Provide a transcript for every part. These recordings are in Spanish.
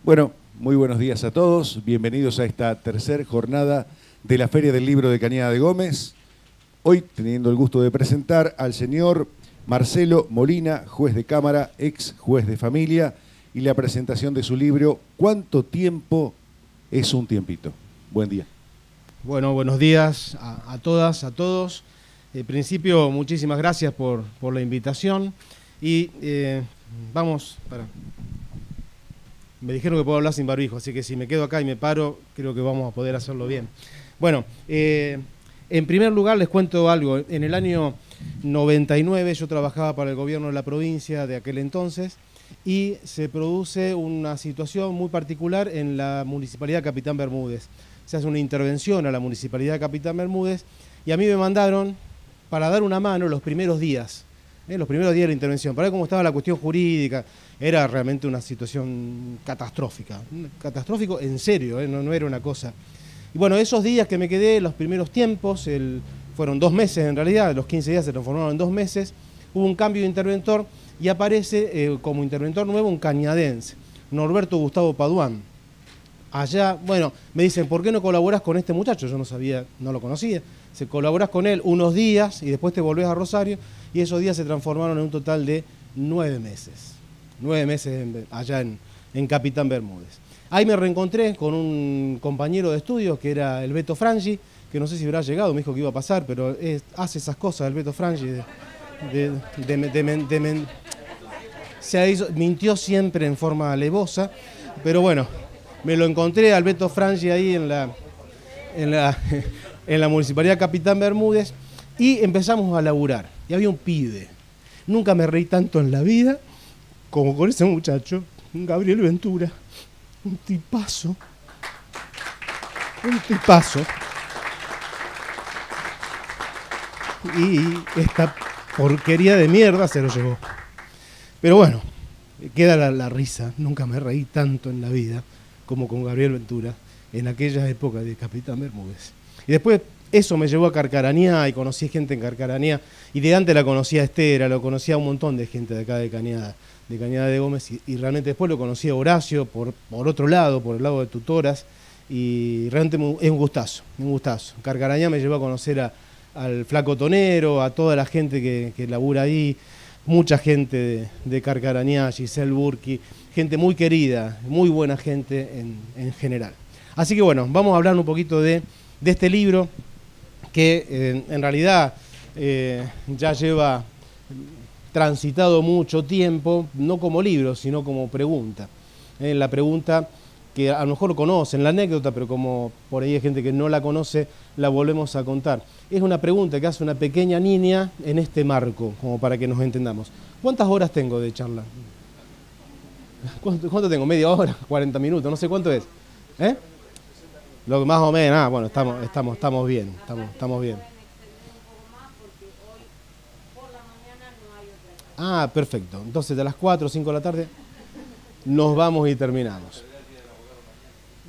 Bueno, muy buenos días a todos. Bienvenidos a esta tercera jornada de la Feria del Libro de Cañada de Gómez. Hoy teniendo el gusto de presentar al señor Marcelo Molina, juez de cámara, ex juez de familia, y la presentación de su libro ¿Cuánto tiempo es un tiempito? Buen día. Bueno, buenos días a todas, a todos. En principio, muchísimas gracias por la invitación. Y me dijeron que puedo hablar sin barbijo, así que si me quedo acá y me paro, creo que vamos a poder hacerlo bien. Bueno, en primer lugar les cuento algo. En el año 99 yo trabajaba para el gobierno de la provincia de aquel entonces y se produce una situación muy particular en la Municipalidad de Capitán Bermúdez. Se hace una intervención a la Municipalidad de Capitán Bermúdez y a mí me mandaron para dar una mano los primeros días de la intervención, para ver cómo estaba la cuestión jurídica. Era realmente una situación catastrófica, catastrófico en serio, no era una cosa. Y bueno, esos días que me quedé, los primeros tiempos, fueron 2 meses en realidad, los 15 días se transformaron en 2 meses, hubo un cambio de interventor y aparece como interventor nuevo un cañadense, Norberto Gustavo Paduán. Allá, bueno, me dicen, ¿por qué no colaborás con este muchacho? Yo no sabía, no lo conocía. Se colaborás con él unos días y después te volvés a Rosario, y esos días se transformaron en un total de 9 meses. 9 meses allá en Capitán Bermúdez. Ahí me reencontré con un compañero de estudios que era el Beto Frangi, que no sé si habrá llegado, me dijo que iba a pasar, pero hace esas cosas el Beto Frangi mintió siempre en forma alevosa, pero bueno, me lo encontré al Beto Frangi ahí en la Municipalidad de Capitán Bermúdez y empezamos a laburar. Y había un pibe. Nunca me reí tanto en la vida como con ese muchacho, Gabriel Ventura. Un tipazo. Un tipazo. Y esta porquería de mierda se lo llevó. Pero bueno, queda la risa. Nunca me reí tanto en la vida como con Gabriel Ventura en aquella época de Capitán Bermúdez. Y después eso me llevó a Carcarañá y conocí gente en Carcarañá. Y de antes la conocía a Estera, lo conocía a un montón de gente de acá de Cañada de Gómez. Y realmente después lo conocí a Horacio por otro lado, por el lado de tutoras. Y realmente es un gustazo, un gustazo. Carcarañá me llevó a conocer al Flaco Tonero, a toda la gente que labura ahí. Mucha gente de Carcarañá, Giselle Burki, gente muy querida, muy buena gente en general. Así que bueno, vamos a hablar un poquito de este libro que en realidad ya lleva transitado mucho tiempo, no como libro, sino como pregunta. La pregunta que a lo mejor conocen, la anécdota, pero como por ahí hay gente que no la conoce, la volvemos a contar. Es una pregunta que hace una pequeña niña en este marco, como para que nos entendamos. ¿Cuántas horas tengo de charla? ¿Cuánto tengo? ¿Media hora? ¿40 minutos? No sé cuánto es. Lo que más o menos, bueno, estamos bien, estamos bien. Ah, perfecto. Entonces de las 4 o 5 de la tarde nos vamos y terminamos.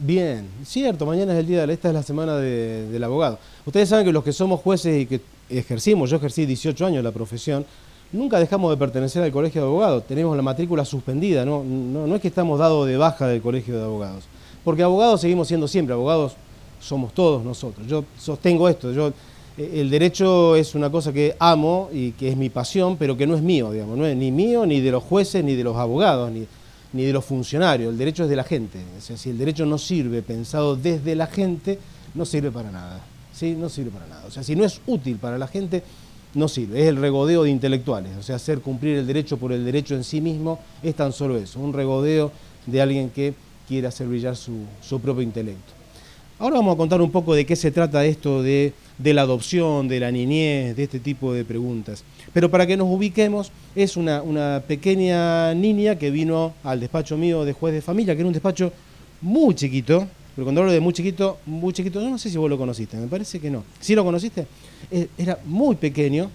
Bien, cierto, mañana es el día esta es la semana del abogado. Ustedes saben que los que somos jueces y que yo ejercí 18 años la profesión, nunca dejamos de pertenecer al colegio de abogados. Tenemos la matrícula suspendida, no es que estamos dados de baja del colegio de abogados. Porque abogados seguimos siendo siempre, abogados somos todos nosotros. Yo sostengo esto, el derecho es una cosa que amo y que es mi pasión, pero que no es mío, digamos, no es ni mío, ni de los jueces, ni de los abogados, ni de los funcionarios. El derecho es de la gente. O sea, si el derecho no sirve pensado desde la gente, no sirve para nada. ¿Sí? No sirve para nada. O sea, si no es útil para la gente, no sirve. Es el regodeo de intelectuales. O sea, hacer cumplir el derecho por el derecho en sí mismo es tan solo eso, un regodeo de alguien que quiere hacer brillar su propio intelecto. Ahora vamos a contar un poco de qué se trata esto de la adopción, de la niñez, de este tipo de preguntas. Pero para que nos ubiquemos, es una pequeña niña que vino al despacho mío de juez de familia, que era un despacho muy chiquito, pero cuando hablo de muy chiquito, yo no sé si vos lo conociste, me parece que no. ¿Sí lo conociste? Era muy pequeño.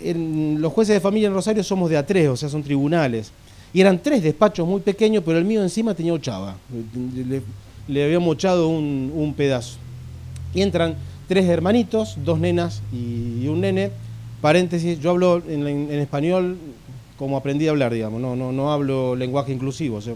Los jueces de familia en Rosario somos de A3, o sea, son tribunales. Y eran 3 despachos muy pequeños, pero el mío encima tenía ochava. Le habíamos echado un pedazo. Y entran 3 hermanitos, 2 nenas y un nene. Paréntesis, yo hablo en español como aprendí a hablar, digamos, no hablo lenguaje inclusivo. O sea,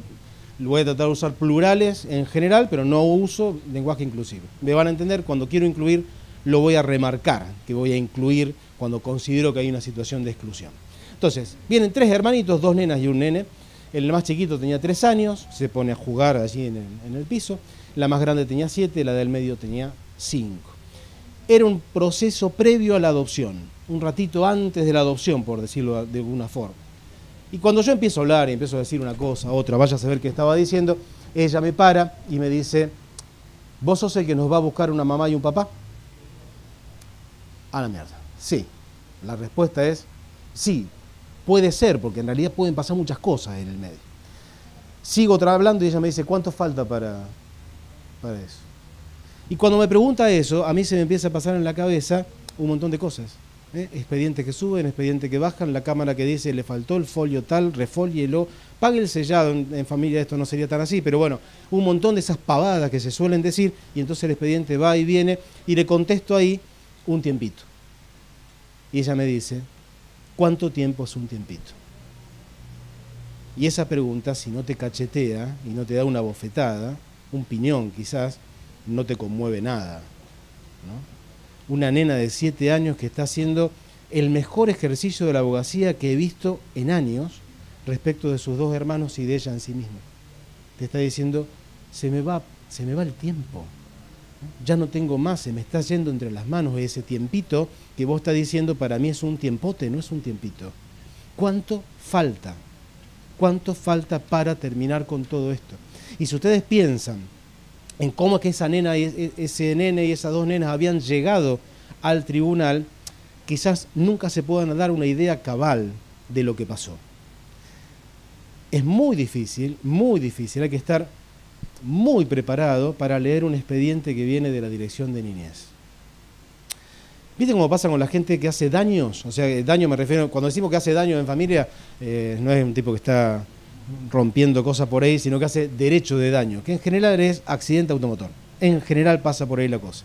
voy a tratar de usar plurales en general, pero no uso lenguaje inclusivo. Me van a entender, cuando quiero incluir, lo voy a remarcar, que voy a incluir cuando considero que hay una situación de exclusión. Entonces, vienen 3 hermanitos, 2 nenas y un nene. El más chiquito tenía 3 años, se pone a jugar allí en el piso. La más grande tenía 7, la del medio tenía 5. Era un proceso previo a la adopción, un ratito antes de la adopción, por decirlo de alguna forma. Y cuando yo empiezo a hablar y empiezo a decir una cosa, otra, vaya a saber qué estaba diciendo, ella me para y me dice, ¿vos sos el que nos va a buscar una mamá y un papá? A la mierda. Sí. La respuesta es sí. Puede ser, porque en realidad pueden pasar muchas cosas en el medio. Sigo hablando y ella me dice, ¿cuánto falta para eso? Y cuando me pregunta eso, a mí se me empieza a pasar en la cabeza un montón de cosas. Expedientes que suben, expedientes que bajan, la cámara que dice, le faltó el folio tal, refólielo, pague el sellado. En familia esto no sería tan así, pero bueno, un montón de esas pavadas que se suelen decir, y entonces el expediente va y viene, y le contesto ahí un tiempito. Y ella me dice, ¿cuánto tiempo es un tiempito? Y esa pregunta, si no te cachetea y no te da una bofetada, un piñón quizás, no te conmueve nada, ¿no? Una nena de 7 años que está haciendo el mejor ejercicio de la abogacía que he visto en años respecto de sus 2 hermanos y de ella en sí misma. Te está diciendo, se me va el tiempo. Ya no tengo más, se me está yendo entre las manos ese tiempito que vos estás diciendo, para mí es un tiempote, no es un tiempito. ¿Cuánto falta? ¿Cuánto falta para terminar con todo esto? Y si ustedes piensan en cómo es que esa nena, ese nene y esas 2 nenas habían llegado al tribunal, quizás nunca se puedan dar una idea cabal de lo que pasó. Es muy difícil, hay que estar muy preparado para leer un expediente que viene de la Dirección de Niñez. ¿Viste cómo pasa con la gente que hace daños? O sea, daño me refiero, cuando decimos que hace daño en familia, no es un tipo que está rompiendo cosas por ahí, sino que hace derecho de daño, que en general es accidente automotor. En general pasa por ahí la cosa.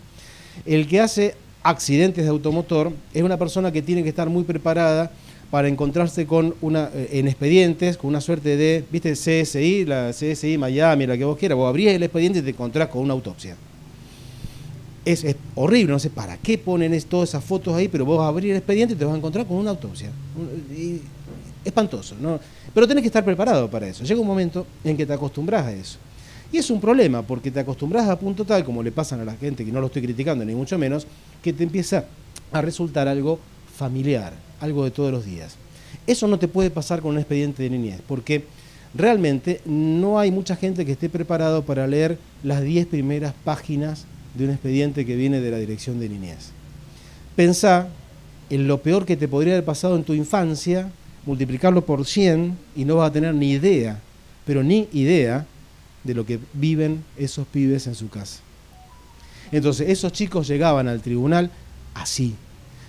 El que hace accidentes de automotor es una persona que tiene que estar muy preparada para encontrarse con en expedientes, con una suerte de, ¿viste? CSI, la CSI Miami, la que vos quieras. Vos abrís el expediente y te encontrás con una autopsia. Es horrible, no sé para qué ponen todas esas fotos ahí, pero vos abrís el expediente y te vas a encontrar con una autopsia. Espantoso, ¿no? Pero tenés que estar preparado para eso. Llega un momento en que te acostumbras a eso. Y es un problema, porque te acostumbras a punto tal, como le pasan a la gente, que no lo estoy criticando ni mucho menos, que te empieza a resultar algo familiar, algo de todos los días. Eso no te puede pasar con un expediente de niñez, porque realmente no hay mucha gente que esté preparado para leer las 10 primeras páginas de un expediente que viene de la Dirección de Niñez. Pensá en lo peor que te podría haber pasado en tu infancia, multiplicarlo por 100 y no vas a tener ni idea, pero ni idea de lo que viven esos pibes en su casa. Entonces, esos chicos llegaban al tribunal así,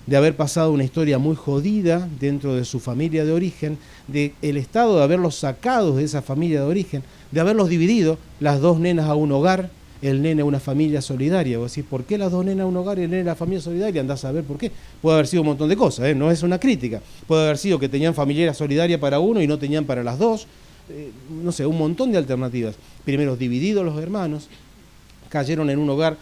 de haber pasado una historia muy jodida dentro de su familia de origen, de el estado de haberlos sacado de esa familia de origen, de haberlos dividido, las 2 nenas a un hogar, el nene a una familia solidaria. Vos decís, ¿por qué las 2 nenas a un hogar y el nene a la familia solidaria? Andás a ver por qué. Puede haber sido un montón de cosas, no es una crítica. Puede haber sido que tenían familia solidaria para uno y no tenían para las 2. No sé, un montón de alternativas. Primero divididos los hermanos, cayeron en un hogar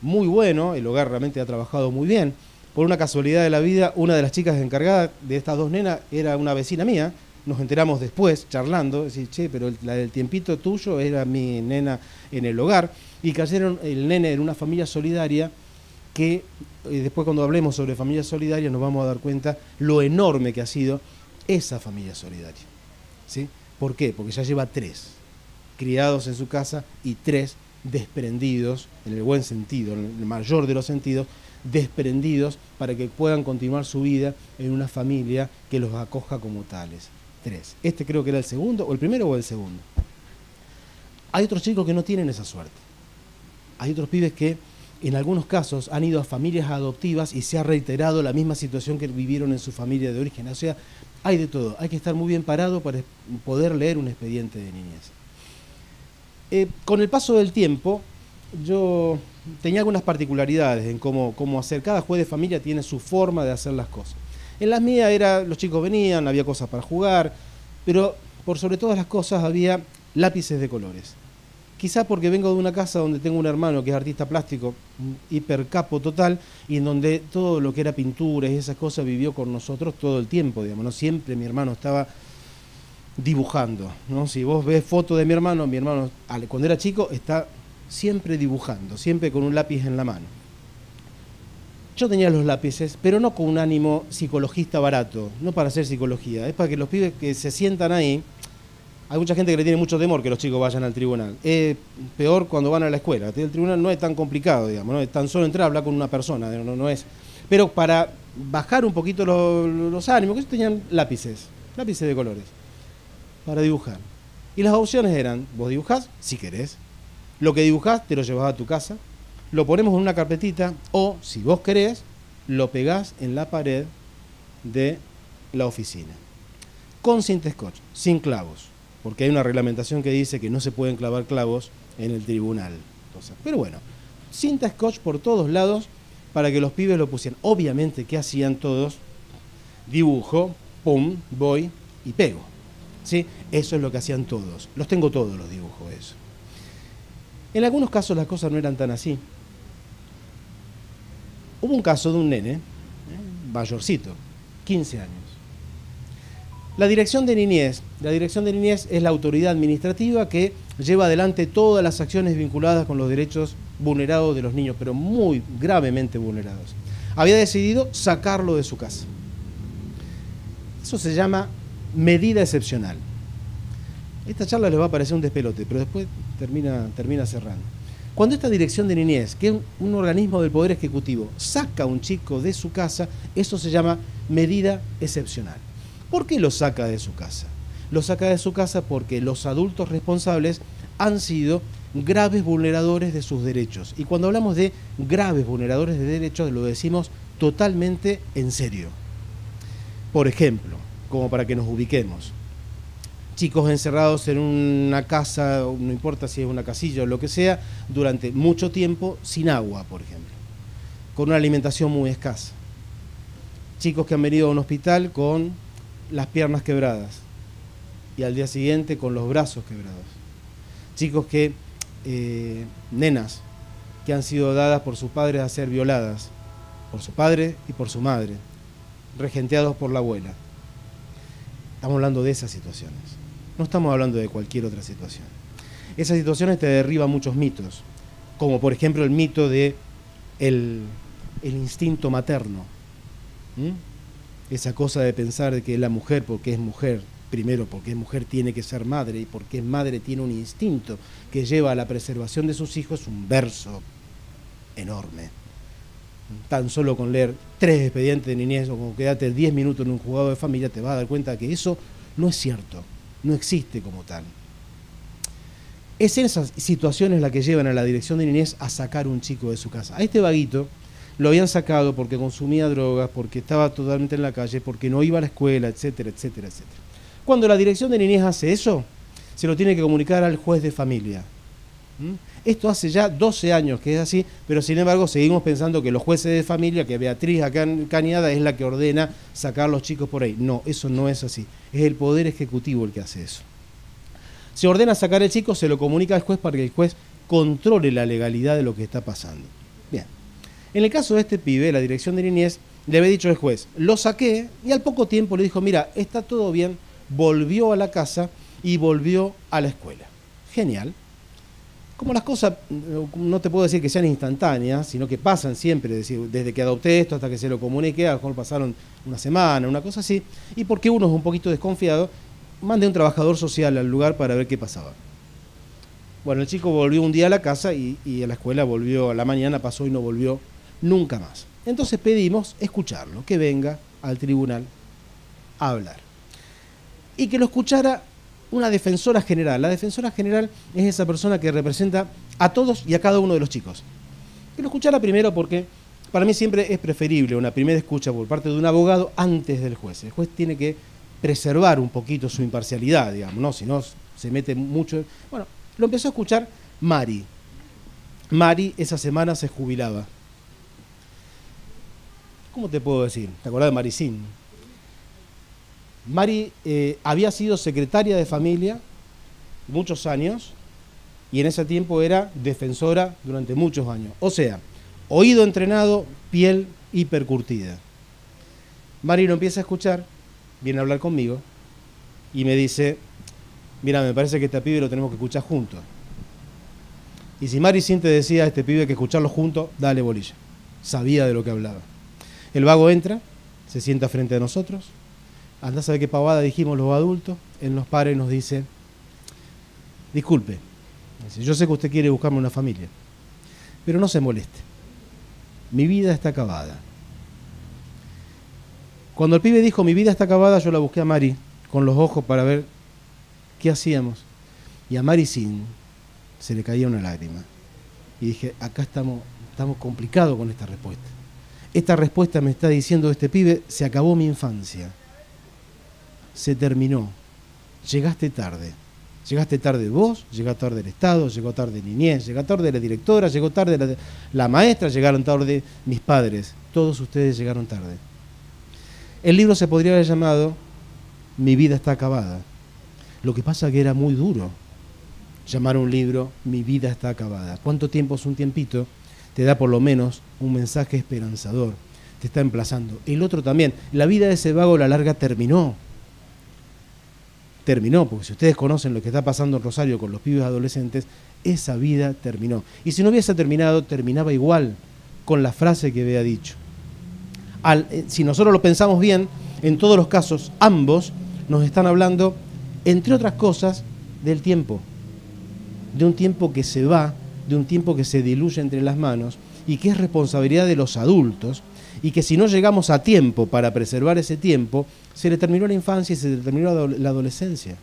muy bueno, el hogar realmente ha trabajado muy bien. Por una casualidad de la vida, una de las chicas encargadas de estas 2 nenas era una vecina mía. Nos enteramos después, charlando, decir, che, pero la del tiempito tuyo era mi nena en el hogar. Y cayeron el nene en una familia solidaria que, después cuando hablemos sobre familia solidaria, nos vamos a dar cuenta lo enorme que ha sido esa familia solidaria. ¿Sí? ¿Por qué? Porque ya lleva 3 criados en su casa y 3 desprendidos, en el buen sentido, en el mayor de los sentidos, desprendidos para que puedan continuar su vida en una familia que los acoja como tales. 3. Este creo que era el segundo, o el primero o el segundo. Hay otros chicos que no tienen esa suerte. Hay otros pibes que en algunos casos han ido a familias adoptivas y se ha reiterado la misma situación que vivieron en su familia de origen. O sea, hay de todo. Hay que estar muy bien parado para poder leer un expediente de niñez. Con el paso del tiempo, yo tenía algunas particularidades en cómo hacer. Cada juez de familia tiene su forma de hacer las cosas. En las mías los chicos venían, había cosas para jugar, pero por sobre todas las cosas había lápices de colores. Quizá porque vengo de una casa donde tengo un hermano que es artista plástico, un hipercapo total, y en donde todo lo que era pintura y esas cosas vivió con nosotros todo el tiempo, digamos, ¿no? Siempre mi hermano estaba dibujando, ¿no? Si vos ves fotos de mi hermano cuando era chico está siempre dibujando, siempre con un lápiz en la mano. Yo tenía los lápices, pero no con un ánimo psicologista barato, no para hacer psicología, es para que los pibes que se sientan ahí. Hay mucha gente que le tiene mucho temor que los chicos vayan al tribunal. Es peor cuando van a la escuela. El tribunal no es tan complicado, digamos, no es tan solo entrar a hablar con una persona, no es. Pero para bajar un poquito los ánimos, que ellos tenían lápices de colores, para dibujar. Y las opciones eran, vos dibujás, si querés, lo que dibujás te lo llevás a tu casa, lo ponemos en una carpetita, o, si vos querés, lo pegás en la pared de la oficina. Con cinta scotch, sin clavos. Porque hay una reglamentación que dice que no se pueden clavar clavos en el tribunal. Entonces, pero bueno, cinta scotch por todos lados para que los pibes lo pusieran. Obviamente, ¿qué hacían todos? Dibujo, pum, voy y pego. ¿Sí? Eso es lo que hacían todos. Los tengo todos los dibujos, eso. En algunos casos las cosas no eran tan así. Hubo un caso de un nene, mayorcito, 15 años. La Dirección de Niñez es la autoridad administrativa que lleva adelante todas las acciones vinculadas con los derechos vulnerados de los niños, pero muy gravemente vulnerados. Había decidido sacarlo de su casa. Eso se llama medida excepcional. Esta charla les va a parecer un despelote, pero después termina cerrando. Cuando esta Dirección de Niñez, que es un organismo del Poder Ejecutivo, saca a un chico de su casa, eso se llama medida excepcional. ¿Por qué lo saca de su casa? Lo saca de su casa porque los adultos responsables han sido graves vulneradores de sus derechos. Y cuando hablamos de graves vulneradores de derechos, lo decimos totalmente en serio. Por ejemplo, como para que nos ubiquemos, chicos encerrados en una casa, no importa si es una casilla o lo que sea, durante mucho tiempo sin agua, por ejemplo, con una alimentación muy escasa. Chicos que han venido a un hospital con las piernas quebradas y al día siguiente con los brazos quebrados. Chicos nenas que han sido dadas por sus padres a ser violadas, por su padre y por su madre, regenteados por la abuela. Estamos hablando de esas situaciones, no estamos hablando de cualquier otra situación. Esas situaciones te derriban muchos mitos, como por ejemplo el mito de el instinto materno. Esa cosa de pensar de que la mujer, porque es mujer, primero porque es mujer tiene que ser madre, y porque es madre tiene un instinto que lleva a la preservación de sus hijos, un verso enorme. Tan solo con leer 3 expedientes de niñez o con quedarte 10 minutos en un juzgado de familia te vas a dar cuenta que eso no es cierto, no existe como tal. Es en esas situaciones las que llevan a la Dirección de Niñez a sacar un chico de su casa. A este vaguito lo habían sacado porque consumía drogas, porque estaba totalmente en la calle, porque no iba a la escuela, etcétera, etcétera, etcétera. Cuando la Dirección de Niñez hace eso, se lo tiene que comunicar al juez de familia. Esto hace ya 12 años que es así, pero sin embargo seguimos pensando que los jueces de familia, que Beatriz acá en Cañada es la que ordena sacar a los chicos por ahí. No, eso no es así. Es el Poder Ejecutivo el que hace eso. Se ordena sacar al chico, se lo comunica al juez para que el juez controle la legalidad de lo que está pasando. Bien. En el caso de este pibe, la Dirección de Niñez le había dicho al juez, lo saqué, y al poco tiempo le dijo, mira, está todo bien, volvió a la casa y volvió a la escuela. Genial. Como las cosas, no te puedo decir que sean instantáneas, sino que pasan siempre, es decir, desde que adopté esto hasta que se lo comuniqué, a lo mejor pasaron una semana, una cosa así, y porque uno es un poquito desconfiado, mandé un trabajador social al lugar para ver qué pasaba. Bueno, el chico volvió un día a la casa y a la escuela volvió, a la mañana pasó y no volvió nunca más. Entonces pedimos escucharlo, que venga al tribunal a hablar. Y que lo escuchara una defensora general. La defensora general es esa persona que representa a todos y a cada uno de los chicos. Que lo escuchara primero porque para mí siempre es preferible una primera escucha por parte de un abogado antes del juez. El juez tiene que preservar un poquito su imparcialidad, digamos, ¿no? Si no se mete mucho. Bueno, lo empezó a escuchar Mari. Mari esa semana se jubilaba. ¿Cómo te puedo decir? ¿Te acordás de Maricín? Mari había sido secretaria de familia muchos años, y en ese tiempo era defensora durante muchos años. O sea, oído entrenado, piel hipercurtida. Mari lo empieza a escuchar, viene a hablar conmigo y me dice, mira, me parece que este pibe lo tenemos que escuchar juntos. Y si Mari Sin te decía a este pibe que escucharlo juntos, dale bolilla. Sabía de lo que hablaba. El vago entra, se sienta frente a nosotros, anda a saber qué pavada dijimos los adultos, él nos para y nos dice, disculpe, yo sé que usted quiere buscarme una familia, pero no se moleste, mi vida está acabada. Cuando el pibe dijo mi vida está acabada, yo la busqué a Mari con los ojos para ver qué hacíamos, y a Mari Sin se le caía una lágrima y dije, acá estamos complicados con esta respuesta. Esta respuesta me está diciendo este pibe, se acabó mi infancia, se terminó, llegaste tarde vos, llegó tarde el Estado, llegó tarde Niñez, llegó tarde la directora, llegó tarde la maestra, llegaron tarde mis padres, todos ustedes llegaron tarde. El libro se podría haber llamado Mi vida está acabada. Lo que pasa es que era muy duro llamar a un libro Mi vida está acabada. ¿Cuánto tiempo es un tiempito? Te da por lo menos un mensaje esperanzador, te está emplazando. El otro también, la vida de ese vago a la larga terminó, porque si ustedes conocen lo que está pasando en Rosario con los pibes adolescentes, esa vida terminó. Y si no hubiese terminado, terminaba igual con la frase que había dicho. Si nosotros lo pensamos bien, en todos los casos, ambos nos están hablando, entre otras cosas, del tiempo. De un tiempo que se va, de un tiempo que se diluye entre las manos y que es responsabilidad de los adultos y que si no llegamos a tiempo para preservar ese tiempo, se le terminó la infancia y se le terminó la adolescencia.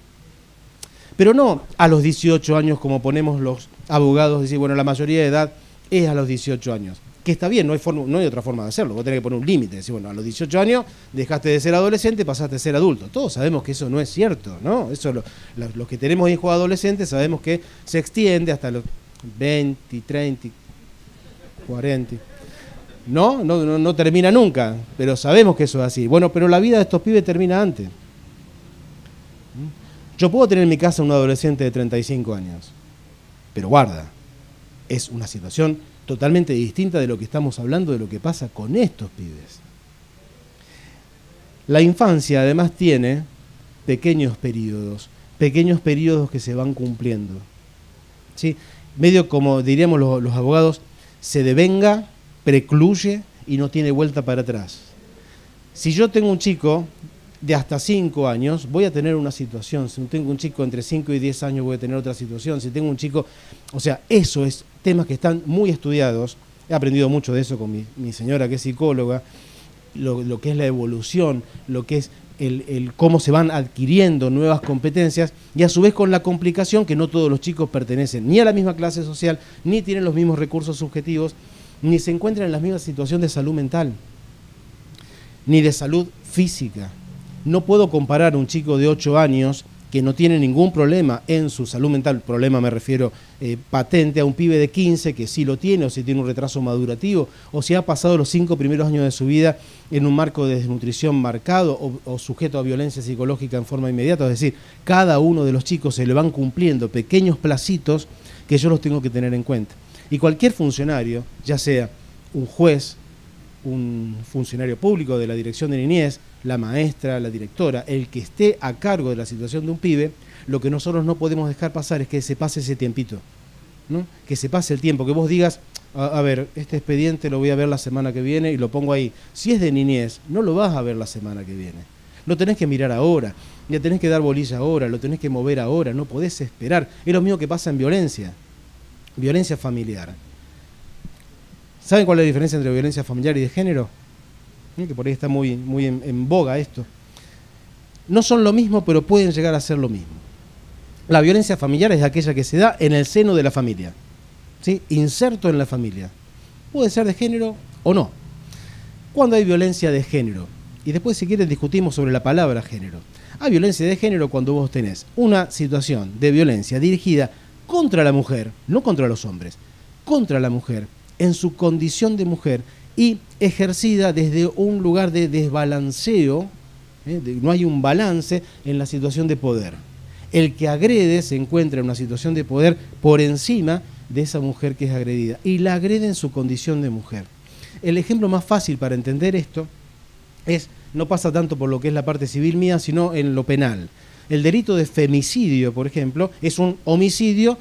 Pero no a los 18 años como ponemos los abogados, decir, bueno, la mayoría de edad es a los 18 años. Que está bien, no hay otra forma de hacerlo, vos tenés que poner un límite, decir, bueno, a los 18 años dejaste de ser adolescente, pasaste a ser adulto. Todos sabemos que eso no es cierto, ¿no? Eso los que tenemos hijos adolescentes sabemos que se extiende hasta los 20, 30, 40. No termina nunca, pero sabemos que eso es así. Bueno, pero la vida de estos pibes termina antes. Yo puedo tener en mi casa un adolescente de 35 años, pero guarda, es una situación totalmente distinta de lo que estamos hablando, de lo que pasa con estos pibes. La infancia además tiene pequeños periodos que se van cumpliendo, ¿sí? Medio como diríamos los abogados, se devenga, precluye y no tiene vuelta para atrás. Si yo tengo un chico de hasta 5 años, voy a tener una situación. Si tengo un chico entre 5 y 10 años, voy a tener otra situación. Si tengo un chico... O sea, eso es temas que están muy estudiados. He aprendido mucho de eso con mi señora, que es psicóloga. Lo que es la evolución, lo que es el cómo se van adquiriendo nuevas competencias y a su vez con la complicación que no todos los chicos pertenecen ni a la misma clase social, ni tienen los mismos recursos subjetivos, ni se encuentran en la misma situación de salud mental, ni de salud física. No puedo comparar un chico de 8 años que no tiene ningún problema en su salud mental, problema me refiero patente, a un pibe de 15 que sí lo tiene, o si tiene un retraso madurativo, o si ha pasado los 5 primeros años de su vida en un marco de desnutrición marcado o sujeto a violencia psicológica en forma inmediata. Es decir, cada uno de los chicos se le van cumpliendo pequeños placitos que yo los tengo que tener en cuenta. Y cualquier funcionario, ya sea un juez, un funcionario público de la dirección de niñez, la maestra, la directora, el que esté a cargo de la situación de un pibe, lo que nosotros no podemos dejar pasar es que se pase ese tiempito, ¿no? Que se pase el tiempo, que vos digas, a ver, este expediente lo voy a ver la semana que viene y lo pongo ahí. Si es de niñez, no lo vas a ver la semana que viene. Lo tenés que mirar ahora, le tenés que dar bolilla ahora, lo tenés que mover ahora, no podés esperar. Es lo mismo que pasa en violencia familiar. ¿Saben cuál es la diferencia entre violencia familiar y de género? Que por ahí está muy en boga esto. No son lo mismo, pero pueden llegar a ser lo mismo. La violencia familiar es aquella que se da en el seno de la familia, ¿sí? Inserto en la familia. Puede ser de género o no. Cuando hay violencia de género, y después si quieren discutimos sobre la palabra género. Hay violencia de género cuando vos tenés una situación de violencia dirigida contra la mujer, no contra los hombres, contra la mujer, en su condición de mujer y ejercida desde un lugar de desbalanceo, no hay un balance en la situación de poder. El que agrede se encuentra en una situación de poder por encima de esa mujer que es agredida y la agrede en su condición de mujer. El ejemplo más fácil para entender esto no pasa tanto por lo que es la parte civil mía, sino en lo penal. El delito de femicidio, por ejemplo, es un homicidio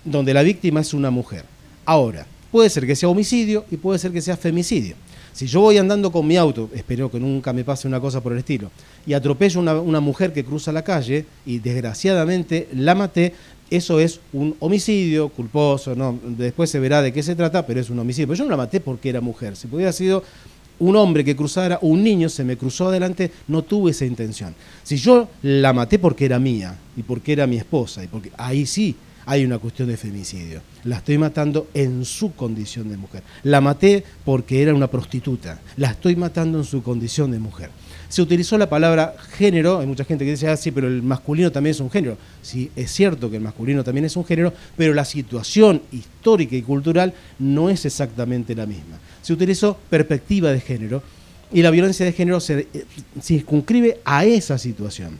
donde la víctima es una mujer. Ahora, puede ser que sea homicidio y puede ser que sea femicidio. Si yo voy andando con mi auto, espero que nunca me pase una cosa por el estilo, y atropello una mujer que cruza la calle y desgraciadamente la maté, eso es un homicidio culposo, ¿no? Después se verá de qué se trata, pero es un homicidio. Pero yo no la maté porque era mujer. Si hubiera sido un hombre que cruzara, un niño se me cruzó adelante, no tuve esa intención. Si yo la maté porque era mía y porque era mi esposa, y porque ahí sí hay una cuestión de femicidio. La estoy matando en su condición de mujer. La maté porque era una prostituta. La estoy matando en su condición de mujer. Se utilizó la palabra género. Hay mucha gente que dice, sí, pero el masculino también es un género. Sí, es cierto que el masculino también es un género, pero la situación histórica y cultural no es exactamente la misma. Se utilizó perspectiva de género y la violencia de género se circunscribe a esa situación.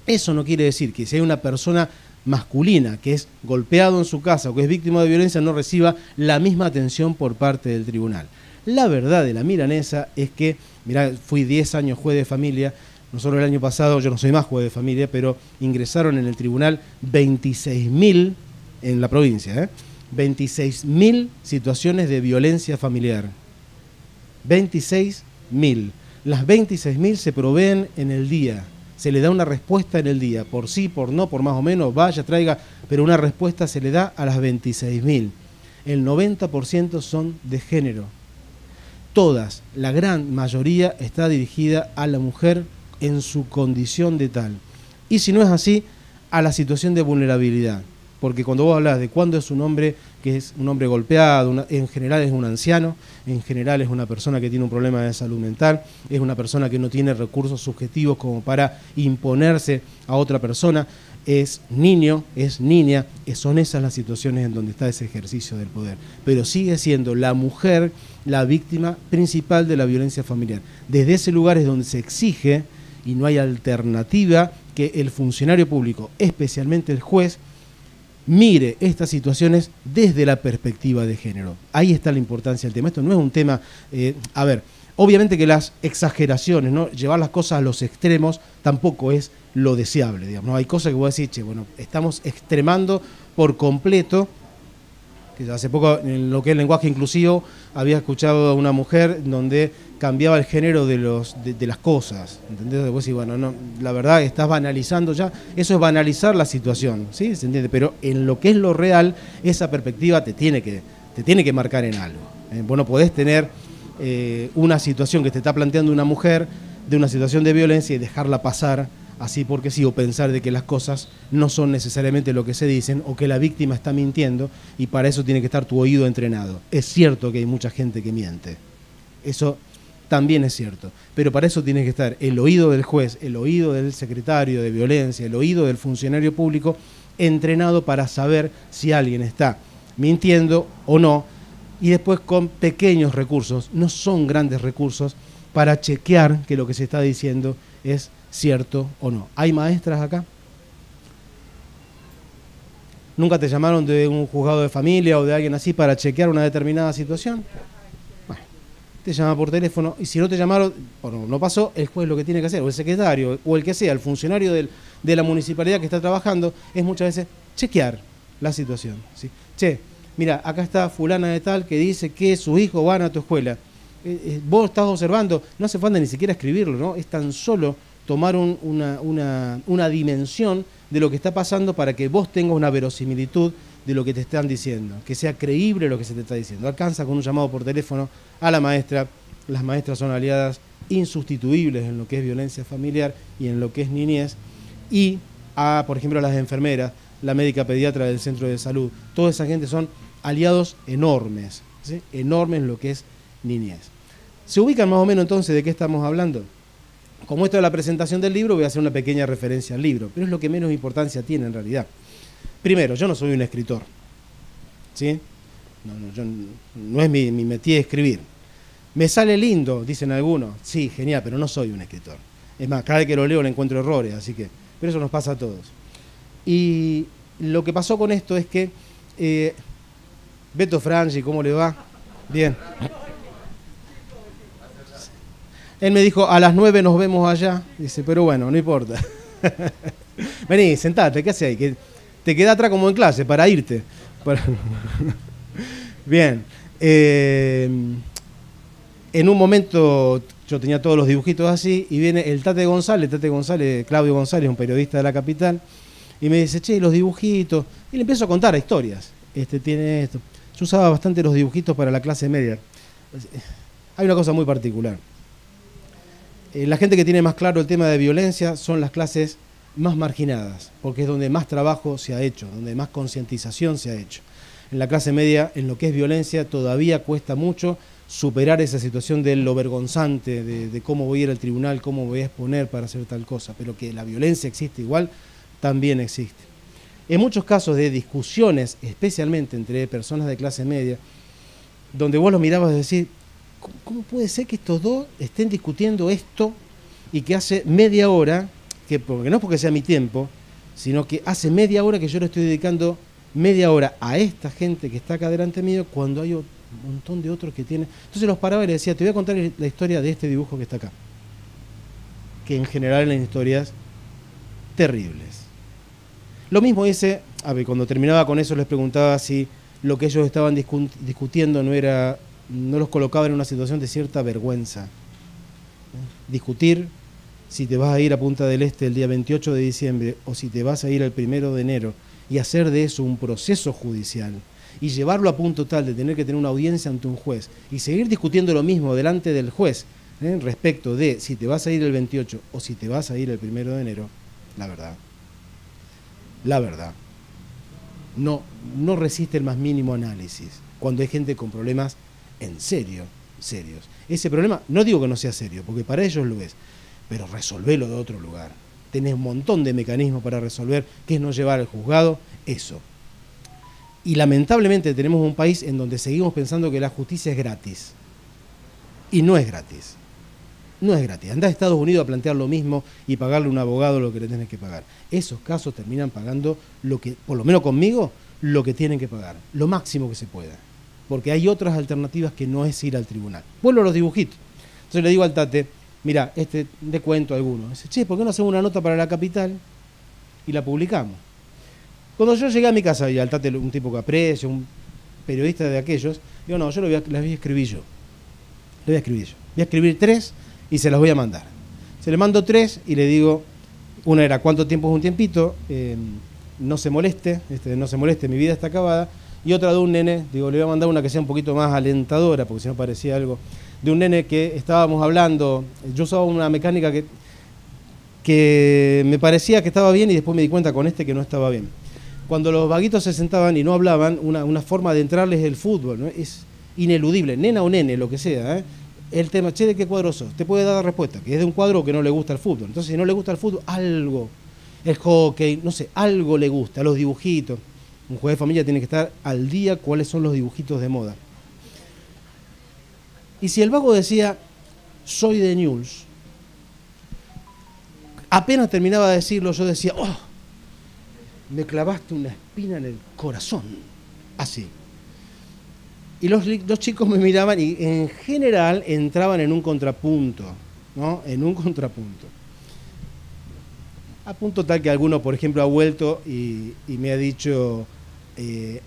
Eso no quiere decir que si hay una persona masculina que es golpeado en su casa o que es víctima de violencia no reciba la misma atención por parte del tribunal. La verdad de la milanesa es que, mirá, fui 10 años juez de familia, nosotros el año pasado, yo no soy más juez de familia, pero ingresaron en el tribunal 26.000 en la provincia, 26.000 situaciones de violencia familiar. 26.000. Las 26.000 se proveen en el día. Se le da una respuesta en el día, por sí, por no, por más o menos, vaya, traiga, pero una respuesta se le da a las 26.000. El 90% son de género. Todas, la gran mayoría está dirigida a la mujer en su condición de tal. Y si no es así, a la situación de vulnerabilidad. Porque cuando vos hablas de cuándo es un hombre que es un hombre golpeado, en general es un anciano, en general es una persona que tiene un problema de salud mental, es una persona que no tiene recursos subjetivos como para imponerse a otra persona, es niño, es niña, son esas las situaciones en donde está ese ejercicio del poder. Pero sigue siendo la mujer la víctima principal de la violencia familiar. Desde ese lugar es donde se exige, y no hay alternativa, que el funcionario público, especialmente el juez, mire estas situaciones desde la perspectiva de género. Ahí está la importancia del tema. Esto no es un tema, obviamente que las exageraciones, ¿no? Llevar las cosas a los extremos tampoco es lo deseable, digamos, ¿no? Hay cosas que voy a decir, estamos extremando por completo. Que hace poco, en lo que es el lenguaje inclusivo, había escuchado a una mujer donde cambiaba el género de las cosas, ¿entendés? Después sí, no, la verdad estás banalizando ya, eso es banalizar la situación, ¿sí? ¿Se entiende? Pero en lo que es lo real, esa perspectiva te tiene que marcar en algo. Vos no podés tener una situación que te está planteando una mujer de una situación de violencia y dejarla pasar así porque sí, o pensar de que las cosas no son necesariamente lo que se dicen o que la víctima está mintiendo y para eso tiene que estar tu oído entrenado. Es cierto que hay mucha gente que miente, eso también es cierto, pero para eso tiene que estar el oído del juez, el oído del secretario de violencia, el oído del funcionario público entrenado para saber si alguien está mintiendo o no y después con pequeños recursos, no son grandes recursos, para chequear que lo que se está diciendo es cierto o no. ¿Hay maestras acá? ¿Nunca te llamaron de un juzgado de familia o de alguien así para chequear una determinada situación? Bueno, te llama por teléfono y si no te llamaron, o no pasó, el juez lo que tiene que hacer, o el secretario, o el que sea, el funcionario de la municipalidad que está trabajando, es muchas veces chequear la situación, ¿sí? Che, mira, acá está fulana de tal que dice que sus hijos van a tu escuela. Vos estás observando, no hace falta ni siquiera escribirlo, ¿no? Es tan solo tomar una dimensión de lo que está pasando para que vos tengas una verosimilitud de lo que te están diciendo, que sea creíble lo que se te está diciendo. Alcanza con un llamado por teléfono a la maestra. Las maestras son aliadas insustituibles en lo que es violencia familiar y en lo que es niñez, y a, por ejemplo, a las enfermeras, la médica pediatra del centro de salud. Toda esa gente son aliados enormes, ¿sí? Enormes en lo que es niñez. ¿Se ubican más o menos entonces de qué estamos hablando? Como esto es la presentación del libro, voy a hacer una pequeña referencia al libro, pero es lo que menos importancia tiene en realidad. Primero, yo no soy un escritor, ¿sí? No es mi métier escribir. Me sale lindo, dicen algunos, sí, genial, pero no soy un escritor. Es más, cada vez que lo leo le encuentro errores, así que, pero eso nos pasa a todos. Y lo que pasó con esto es que Beto Frangi, ¿cómo le va? Bien. Él me dijo, a las 9 nos vemos allá. Dice, pero bueno, no importa. Vení, sentate, ¿qué haces ahí? Que te queda atrás como en clase, para irte. Bien. En un momento yo tenía todos los dibujitos así y viene el Tate González, Claudio González, un periodista de la capital, y me dice, che, los dibujitos. Y le empiezo a contar historias. Tiene esto. Yo usaba bastante los dibujitos para la clase media. Hay una cosa muy particular. La gente que tiene más claro el tema de violencia son las clases más marginadas, porque es donde más trabajo se ha hecho, donde más concientización se ha hecho. En la clase media, en lo que es violencia, todavía cuesta mucho superar esa situación de lo vergonzante, de cómo voy a ir al tribunal, cómo voy a exponer para hacer tal cosa, pero que la violencia existe igual, también existe. En muchos casos de discusiones, especialmente entre personas de clase media, donde vos lo mirabas y decís, ¿cómo puede ser que estos dos estén discutiendo esto y que hace media hora, porque no es porque sea mi tiempo, sino que hace media hora que yo le estoy dedicando media hora a esta gente que está acá delante mío cuando hay un montón de otros que tienen? Entonces los paraba y les decía, te voy a contar la historia de este dibujo que está acá, que en general eran historias terribles. Lo mismo hice, cuando terminaba con eso les preguntaba si lo que ellos estaban discutiendo no los colocaba en una situación de cierta vergüenza. Discutir si te vas a ir a Punta del Este el día 28 de diciembre o si te vas a ir el 1 de enero y hacer de eso un proceso judicial y llevarlo a punto tal de tener que tener una audiencia ante un juez y seguir discutiendo lo mismo delante del juez respecto de si te vas a ir el 28 o si te vas a ir el 1 de enero, la verdad, no resiste el más mínimo análisis cuando hay gente con problemas en serio, serios. Ese problema, no digo que no sea serio, porque para ellos lo es, pero resolverlo de otro lugar. Tenés un montón de mecanismos para resolver, que es no llevar al juzgado, eso. Y lamentablemente tenemos un país en donde seguimos pensando que la justicia es gratis. Y no es gratis. No es gratis. Andá a Estados Unidos a plantear lo mismo y pagarle a un abogado lo que le tenés que pagar. Esos casos terminan pagando lo que, por lo menos conmigo, lo que tienen que pagar, lo máximo que se pueda. Porque hay otras alternativas que no es ir al tribunal. Vuelvo a los dibujitos. Entonces le digo al Tate, mira, le cuento a alguno. Dice, che, ¿por qué no hacemos una nota para La Capital y la publicamos? Cuando yo llegué a mi casa y al Tate, un tipo que aprecio, un periodista de aquellos, digo, no, yo las voy a escribir yo. Le voy a escribir yo. Voy a escribir 3 y se las voy a mandar. Se le mando 3 y le digo, una era, ¿cuánto tiempo es un tiempito? No se moleste, no se moleste, mi vida está acabada. Y otra de un nene, digo, le voy a mandar una que sea un poquito más alentadora, porque si no parecía algo, de un nene que estábamos hablando, yo usaba una mecánica que me parecía que estaba bien y después me di cuenta con que no estaba bien. Cuando los vaguitos se sentaban y no hablaban, una forma de entrarles el fútbol, ¿no? Es ineludible, nena o nene, lo que sea, el tema, che, ¿de qué cuadro sos? Te puede dar la respuesta, que es de un cuadro que no le gusta el fútbol. Entonces, si no le gusta el fútbol, algo, el hockey, no sé, algo le gusta, los dibujitos. Un juez de familia tiene que estar al día cuáles son los dibujitos de moda. Y si el vago decía, soy de Newell's, apenas terminaba de decirlo, yo decía, oh, me clavaste una espina en el corazón. Así. Y los chicos me miraban y en general entraban en un contrapunto, ¿no? En un contrapunto. A punto tal que alguno, por ejemplo, ha vuelto y me ha dicho,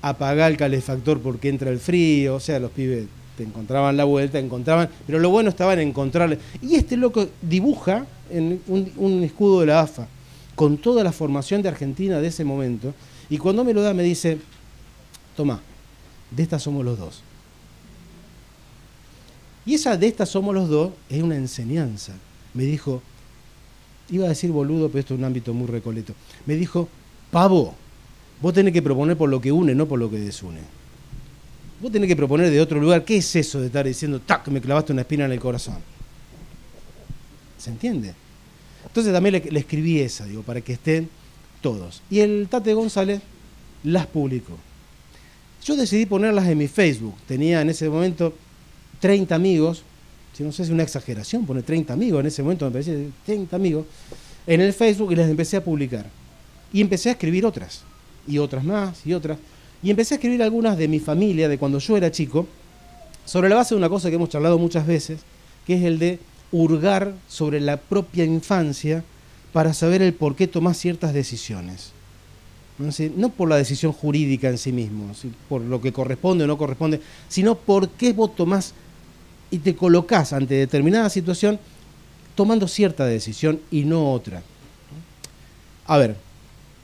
apagá el calefactor porque entra el frío. O sea, los pibes te encontraban la vuelta, pero lo bueno estaba en encontrarle. Y este loco dibuja en un escudo de la AFA, con toda la formación de Argentina de ese momento, y cuando me lo da me dice, tomá, de estas somos los dos. Y esa de estas somos los dos es una enseñanza. Me dijo, iba a decir boludo, pero esto es un ámbito muy recoleto. Me dijo, pavo, vos tenés que proponer por lo que une, no por lo que desune. Vos tenés que proponer de otro lugar. ¿Qué es eso de estar diciendo, tac, me clavaste una espina en el corazón? ¿Se entiende? Entonces también le escribí esa, digo, para que estén todos. Y el Tate González las publicó. Yo decidí ponerlas en mi Facebook. Tenía en ese momento 30 amigos, si no sé si es una exageración, poner 30 amigos, en ese momento me parecía 30 amigos, en el Facebook, y les empecé a publicar. Y empecé a escribir otras, y otras más, y otras. Y empecé a escribir algunas de mi familia, de cuando yo era chico, sobre la base de una cosa que hemos charlado muchas veces, que es el de hurgar sobre la propia infancia para saber el por qué tomás ciertas decisiones. No por la decisión jurídica en sí mismo, por lo que corresponde o no corresponde, sino por qué vos tomás y te colocás ante determinada situación tomando cierta decisión y no otra. A ver,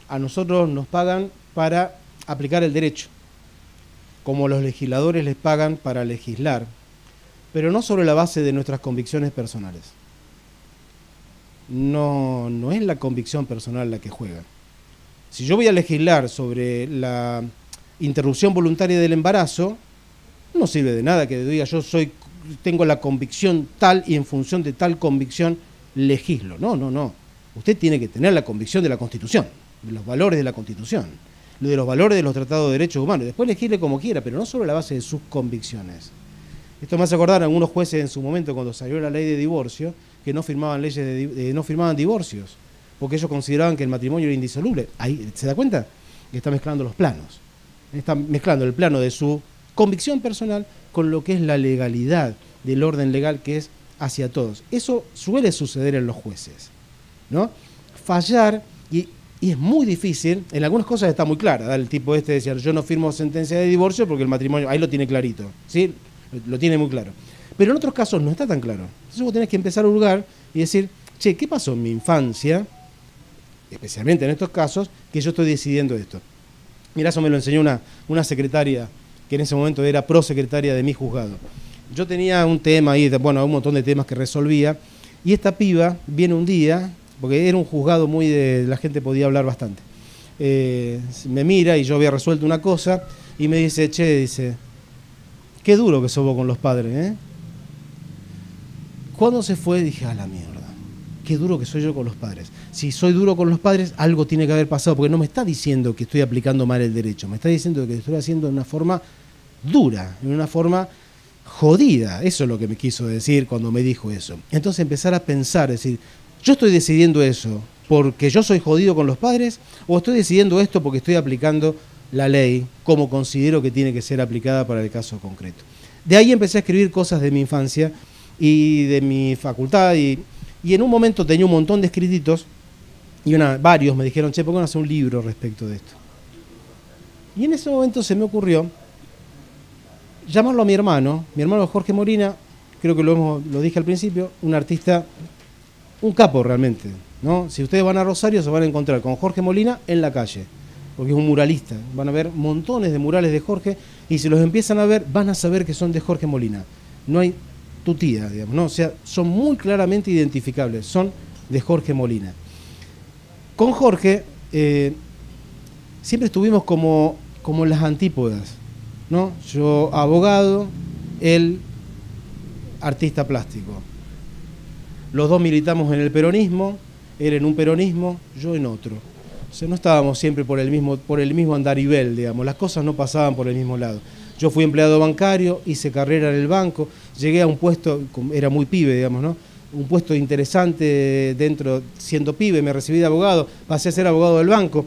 a nosotros nos pagan para aplicar el derecho, como los legisladores les pagan para legislar, pero no sobre la base de nuestras convicciones personales. No es la convicción personal la que juega. Si yo voy a legislar sobre la interrupción voluntaria del embarazo, no sirve de nada que diga tengo la convicción tal y en función de tal convicción legislo. No. Usted tiene que tener la convicción de la Constitución, de los valores de la Constitución, de los valores de los tratados de derechos humanos. Después legisle como quiera, pero no sobre la base de sus convicciones. Esto me hace acordar a algunos jueces en su momento cuando salió la ley de divorcio, que no firmaban no firmaban divorcios, porque ellos consideraban que el matrimonio era indisoluble. Ahí, ¿se da cuenta? Que está mezclando los planos. Está mezclando el plano de su convicción personal con lo que es la legalidad del orden legal que es hacia todos. Eso suele suceder en los jueces, ¿no? Fallar, y es muy difícil, en algunas cosas está muy clara, el tipo decía, yo no firmo sentencia de divorcio porque el matrimonio, ahí lo tiene clarito, ¿sí? Lo tiene muy claro. Pero en otros casos no está tan claro. Entonces vos tenés que empezar a hurgar y decir, che, ¿qué pasó en mi infancia? Especialmente en estos casos, que yo estoy decidiendo esto. Mirá, eso me lo enseñó una secretaria que en ese momento era prosecretaria de mi juzgado. Yo tenía un tema ahí, bueno, un montón de temas que resolvía, y esta piba viene un día, porque era un juzgado la gente podía hablar bastante, me mira y yo había resuelto una cosa, y me dice, qué duro que sos vos con los padres, ¿eh? Cuando se fue dije, a la mierda, qué duro que soy yo con los padres. Si soy duro con los padres, algo tiene que haber pasado, porque no me está diciendo que estoy aplicando mal el derecho, me está diciendo que lo estoy haciendo de una forma dura, en una forma jodida. Eso es lo que me quiso decir cuando me dijo eso. Entonces empezar a pensar, decir, ¿yo estoy decidiendo eso porque yo soy jodido con los padres o estoy decidiendo esto porque estoy aplicando la ley como considero que tiene que ser aplicada para el caso concreto? De ahí empecé a escribir cosas de mi infancia y de mi facultad y en un momento tenía un montón de escrititos y varios me dijeron, che, ¿por qué no hacer un libro respecto de esto? Y en ese momento se me ocurrió llamarlo a mi hermano Jorge Molina, creo que lo dije al principio, un artista, un capo realmente, ¿no? Si ustedes van a Rosario se van a encontrar con Jorge Molina en la calle, porque es un muralista, van a ver montones de murales de Jorge y si los empiezan a ver van a saber que son de Jorge Molina. No hay tutía, digamos, ¿no? O sea, son muy claramente identificables, son de Jorge Molina. Con Jorge siempre estuvimos como las antípodas, ¿no? Yo abogado, él artista plástico. Los dos militamos en el peronismo, él en un peronismo, yo en otro. O sea, no estábamos siempre por el mismo andarivel, digamos, las cosas no pasaban por el mismo lado. Yo fui empleado bancario, hice carrera en el banco, llegué a un puesto, era muy pibe, digamos, ¿no? Un puesto interesante dentro, siendo pibe, me recibí de abogado, pasé a ser abogado del banco.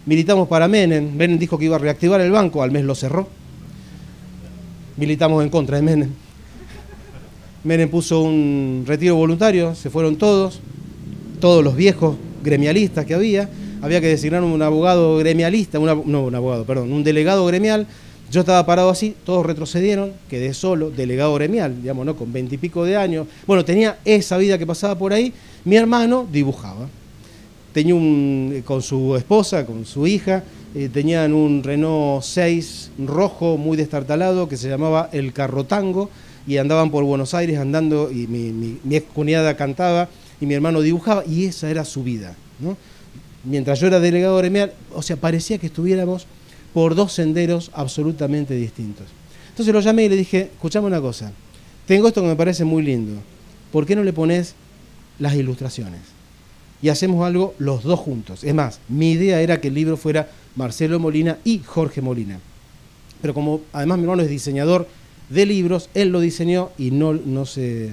Militamos para Menem, Menem dijo que iba a reactivar el banco, al mes lo cerró. Militamos en contra de Menem. Menem puso un retiro voluntario, se fueron todos los viejos gremialistas que había que designar un abogado gremialista, un delegado gremial. Yo estaba parado así, todos retrocedieron, quedé solo, delegado gremial, digamos, ¿no? Con 20 y pico de años. Bueno, tenía esa vida que pasaba por ahí. Mi hermano dibujaba. Tenía con su esposa, con su hija, tenían un Renault 6 rojo muy destartalado que se llamaba El Carrotango y andaban por Buenos Aires andando y mi ex cuñada cantaba y mi hermano dibujaba y esa era su vida, ¿no? Mientras yo era delegado gremial, o sea, parecía que estuviéramos por dos senderos absolutamente distintos. Entonces lo llamé y le dije, escuchame una cosa, tengo esto que me parece muy lindo, ¿por qué no le pones las ilustraciones? Y hacemos algo los dos juntos. Es más, mi idea era que el libro fuera Marcelo Molina y Jorge Molina. Pero como además mi hermano es diseñador de libros, él lo diseñó y no se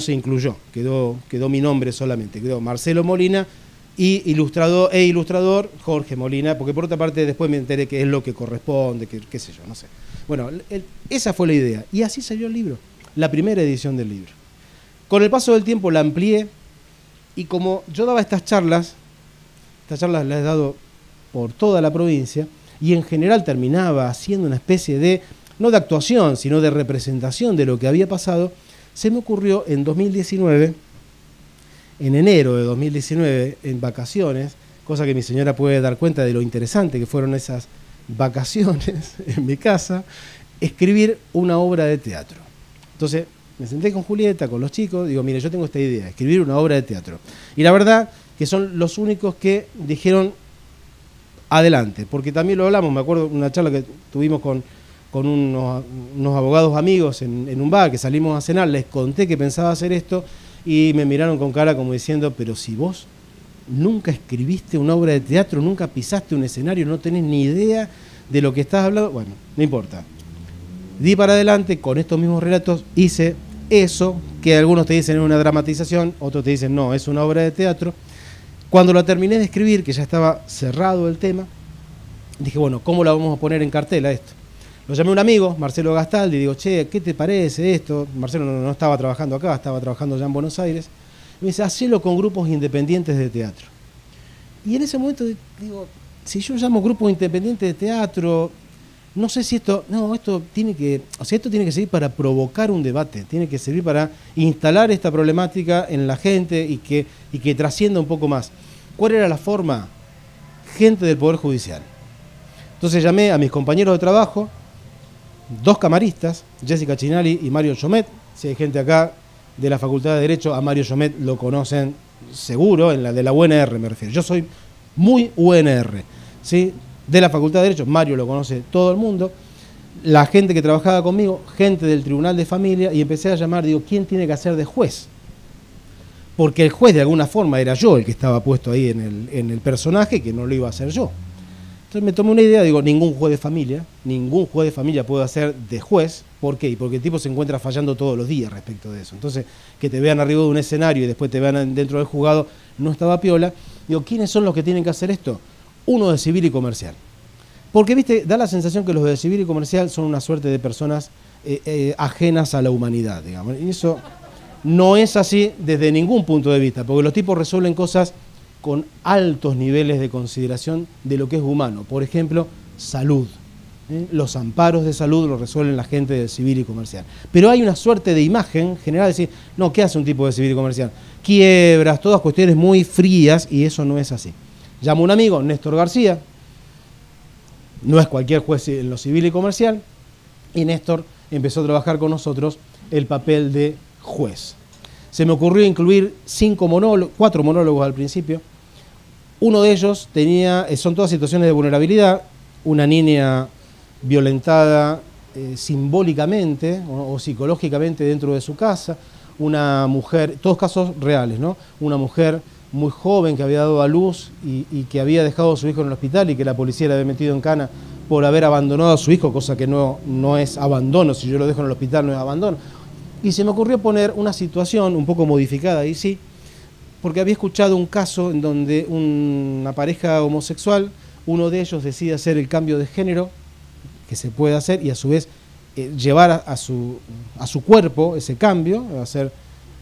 incluyó, quedó mi nombre solamente, quedó Marcelo Molina y ilustrador Jorge Molina, porque por otra parte después me enteré que es lo que corresponde, que qué sé yo, no sé. Bueno, esa fue la idea, y así salió el libro, la primera edición del libro. Con el paso del tiempo la amplié, y como yo daba estas charlas las he dado por toda la provincia, y en general terminaba haciendo una especie de, no de actuación, sino de representación de lo que había pasado, se me ocurrió en 2019, en enero de 2019, en vacaciones, cosa que mi señora puede dar cuenta de lo interesante que fueron esas vacaciones en mi casa, escribir una obra de teatro. Entonces me senté con Julieta, con los chicos, digo, mire, yo tengo esta idea, escribir una obra de teatro. Y la verdad que son los únicos que dijeron adelante, porque también lo hablamos, me acuerdo una charla que tuvimos con unos abogados amigos en un bar, que salimos a cenar, les conté que pensaba hacer esto, y me miraron con cara como diciendo, pero si vos nunca escribiste una obra de teatro, nunca pisaste un escenario, no tenés ni idea de lo que estás hablando, bueno, no importa. Di para adelante, con estos mismos relatos hice eso, que algunos te dicen es una dramatización, otros te dicen no, es una obra de teatro. Cuando lo terminé de escribir, que ya estaba cerrado el tema, dije, bueno, ¿cómo la vamos a poner en cartel a esto? Lo llamé a un amigo, Marcelo Gastaldi, y digo, che, ¿qué te parece esto? Marcelo no estaba trabajando acá, estaba trabajando ya en Buenos Aires. Y me dice, hacelo con grupos independientes de teatro. Y en ese momento digo, si yo llamo grupos independientes de teatro, no sé si esto tiene que servir para provocar un debate, tiene que servir para instalar esta problemática en la gente y que trascienda un poco más. ¿Cuál era la forma? Gente del Poder Judicial. Entonces llamé a mis compañeros de trabajo, 2 camaristas, Jessica Chinali y Mario Chomet. Si hay gente acá de la Facultad de Derecho, a Mario Chomet lo conocen seguro, de la UNR me refiero. Yo soy muy UNR, ¿sí? De la Facultad de Derecho, Mario lo conoce todo el mundo, la gente que trabajaba conmigo, gente del Tribunal de Familia, y empecé a llamar, digo, ¿quién tiene que hacer de juez? Porque el juez de alguna forma era yo el que estaba puesto ahí en el personaje, que no lo iba a hacer yo. Entonces me tomé una idea, digo, ningún juez de familia puede hacer de juez. ¿Por qué? Porque el tipo se encuentra fallando todos los días respecto de eso. Entonces, que te vean arriba de un escenario y después te vean dentro del juzgado, no estaba piola. Digo, ¿quiénes son los que tienen que hacer esto? Uno de civil y comercial. Porque, viste, da la sensación que los de civil y comercial son una suerte de personas ajenas a la humanidad, digamos. Y eso no es así desde ningún punto de vista, porque los tipos resuelven cosas con altos niveles de consideración de lo que es humano. Por ejemplo, salud. Los amparos de salud los resuelven la gente de civil y comercial. Pero hay una suerte de imagen general de decir, no, ¿qué hace un tipo de civil y comercial? Quiebras, todas cuestiones muy frías, y eso no es así. Llamo a un amigo, Néstor García, no es cualquier juez en lo civil y comercial, y Néstor empezó a trabajar con nosotros el papel de juez. Se me ocurrió incluir 4 monólogos al principio. Uno de ellos son todas situaciones de vulnerabilidad, una niña violentada simbólicamente o psicológicamente dentro de su casa, una mujer, todos casos reales, ¿no? Una mujer muy joven que había dado a luz y que había dejado a su hijo en el hospital y que la policía le había metido en cana por haber abandonado a su hijo, cosa que no es abandono, si yo lo dejo en el hospital no es abandono. Y se me ocurrió poner una situación un poco modificada ahí sí, porque había escuchado un caso en donde una pareja homosexual, uno de ellos decide hacer el cambio de género que se puede hacer y a su vez llevar a su cuerpo ese cambio, hacer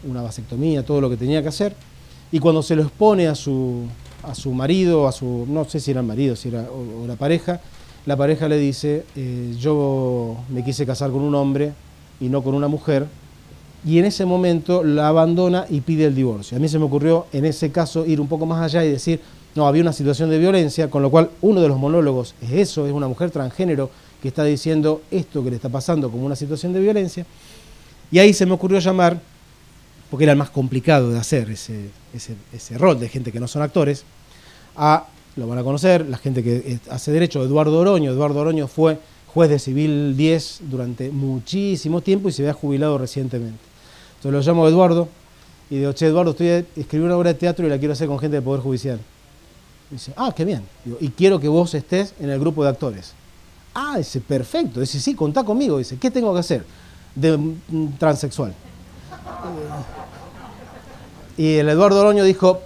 una vasectomía, todo lo que tenía que hacer, y cuando se lo expone a su marido, no sé si era el marido, si era o la pareja le dice, yo me quise casar con un hombre y no con una mujer, y en ese momento la abandona y pide el divorcio. A mí se me ocurrió en ese caso ir un poco más allá y decir, no, había una situación de violencia, con lo cual uno de los monólogos es eso, es una mujer transgénero que está diciendo esto que le está pasando como una situación de violencia, y ahí se me ocurrió llamar, porque era el más complicado de hacer ese rol de gente que no son actores, lo van a conocer, la gente que hace derecho, Eduardo Oroño. Eduardo Oroño fue juez de Civil 10 durante muchísimo tiempo y se había jubilado recientemente. Entonces lo llamo a Eduardo y digo, che, Eduardo, escribí una obra de teatro y la quiero hacer con gente del Poder Judicial. Y dice, qué bien. Digo, y quiero que vos estés en el grupo de actores. Dice, perfecto. Dice, sí, contá conmigo. Dice, ¿qué tengo que hacer? De transexual. Y el Eduardo Oroño dijo,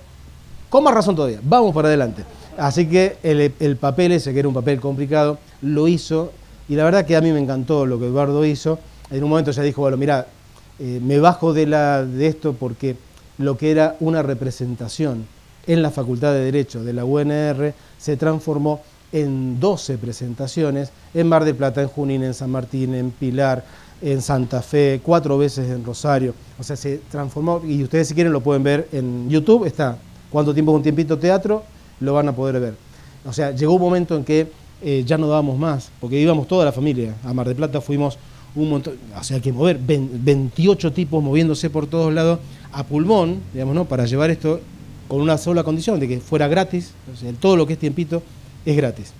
con más razón todavía, vamos para adelante. Así que el papel ese, que era un papel complicado, lo hizo, y la verdad que a mí me encantó lo que Eduardo hizo. En un momento ya dijo, bueno, mira, me bajo de esto porque lo que era una representación en la Facultad de Derecho de la UNR se transformó en 12 presentaciones en Mar del Plata, en Junín, en San Martín, en Pilar, en Santa Fe, 4 veces en Rosario. O sea, se transformó, y ustedes si quieren lo pueden ver en YouTube, está ¿Cuánto tiempo es un tiempito teatro? Lo van a poder ver. O sea, llegó un momento en que ya no dábamos más, porque íbamos toda la familia. A Mar del Plata fuimos un montón, o sea, hay que mover 28 tipos moviéndose por todos lados a pulmón, digamos, ¿no? Para llevar esto con una sola condición, de que fuera gratis. O sea, todo lo que es tiempito es gratis.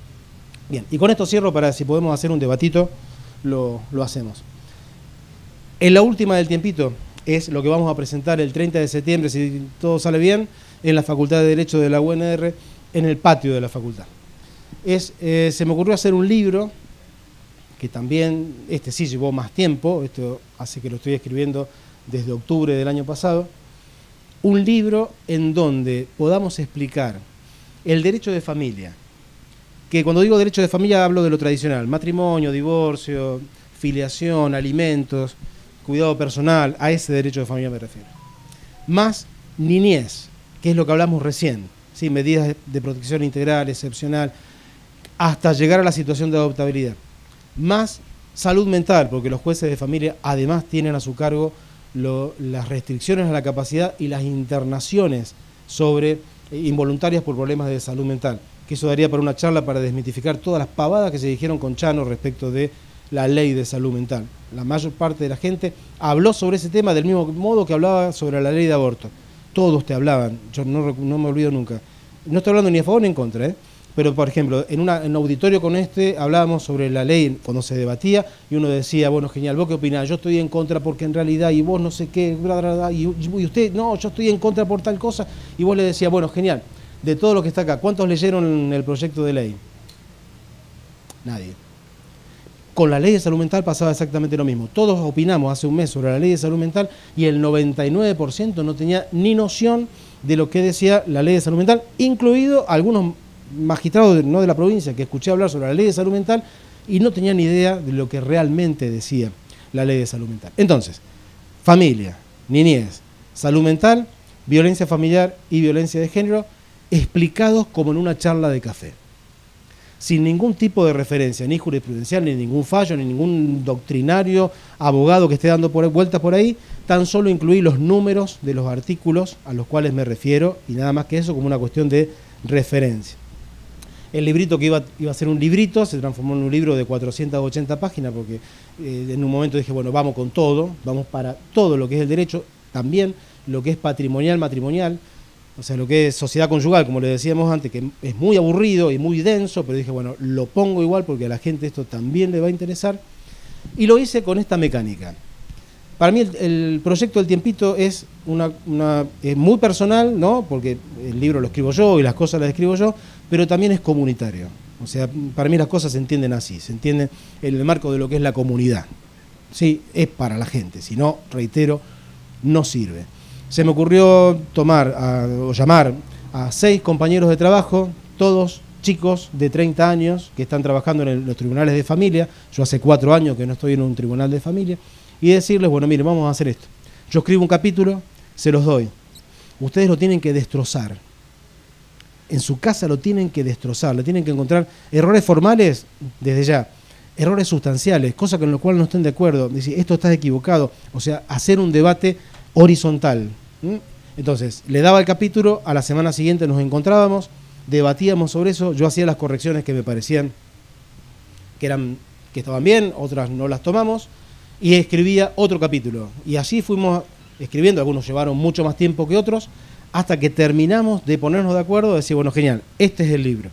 Bien, y con esto cierro para si podemos hacer un debatito, lo hacemos. En la última del tiempito es lo que vamos a presentar el 30 de septiembre, si todo sale bien, en la Facultad de Derecho de la UNR, en el patio de la facultad. Se me ocurrió hacer un libro, que también, sí llevó más tiempo, esto hace que lo estoy escribiendo desde octubre del año pasado, un libro en donde podamos explicar el derecho de familia, que cuando digo derecho de familia hablo de lo tradicional, matrimonio, divorcio, filiación, alimentos, cuidado personal, a ese derecho de familia me refiero. Más niñez, que es lo que hablamos recién, ¿sí? Medidas de protección integral, excepcional, hasta llegar a la situación de adoptabilidad. Más salud mental, porque los jueces de familia además tienen a su cargo las restricciones a la capacidad y las internaciones involuntarias por problemas de salud mental, que eso daría para una charla para desmitificar todas las pavadas que se dijeron con Chano respecto de la ley de salud mental. La mayor parte de la gente habló sobre ese tema del mismo modo que hablaba sobre la ley de aborto. Todos te hablaban, yo no me olvido nunca. No estoy hablando ni a favor ni en contra, pero por ejemplo, en un auditorio con hablábamos sobre la ley cuando se debatía y uno decía, bueno, genial, ¿vos qué opinás? Yo estoy en contra porque en realidad, y vos no sé qué, y usted, no, yo estoy en contra por tal cosa, y vos le decías, bueno, genial, de todo lo que está acá, ¿cuántos leyeron el proyecto de ley? Nadie. Con la ley de salud mental pasaba exactamente lo mismo. Todos opinamos hace un mes sobre la ley de salud mental y el 99% no tenía ni noción de lo que decía la ley de salud mental, incluido algunos magistrados no de la provincia que escuché hablar sobre la ley de salud mental y no tenían ni idea de lo que realmente decía la ley de salud mental. Entonces, familia, niñez, salud mental, violencia familiar y violencia de género, explicados como en una charla de café, sin ningún tipo de referencia, ni jurisprudencial, ni ningún fallo, ni ningún doctrinario, abogado que esté dando vueltas por ahí, tan solo incluí los números de los artículos a los cuales me refiero y nada más que eso como una cuestión de referencia. El librito que iba a ser un librito se transformó en un libro de 480 páginas porque en un momento dije, bueno, vamos con todo, vamos para todo lo que es el derecho, también lo que es patrimonial, matrimonial, o sea, lo que es sociedad conyugal, como le decíamos antes, que es muy aburrido y muy denso, pero dije, bueno, lo pongo igual porque a la gente esto también le va a interesar. Y lo hice con esta mecánica. Para mí el proyecto del tiempito es muy personal, ¿no? Porque el libro lo escribo yo y las cosas las escribo yo, pero también es comunitario. O sea, para mí las cosas se entienden así, se entienden en el marco de lo que es la comunidad. Sí, es para la gente, si no, reitero, no sirve. Se me ocurrió llamar a 6 compañeros de trabajo, todos chicos de 30 años que están trabajando en los tribunales de familia. Yo hace 4 años que no estoy en un tribunal de familia. Y decirles, bueno, miren, vamos a hacer esto. Yo escribo un capítulo, se los doy. Ustedes lo tienen que destrozar. En su casa lo tienen que destrozar, le tienen que encontrar errores formales desde ya, errores sustanciales, cosas con las cuales no estén de acuerdo. Decir, esto está equivocado. O sea, hacer un debate horizontal. Entonces, le daba el capítulo, a la semana siguiente nos encontrábamos, debatíamos sobre eso, yo hacía las correcciones que me parecían que estaban bien, otras no las tomamos, y escribía otro capítulo. Y así fuimos escribiendo, algunos llevaron mucho más tiempo que otros, hasta que terminamos de ponernos de acuerdo, de decir, bueno, genial, este es el libro.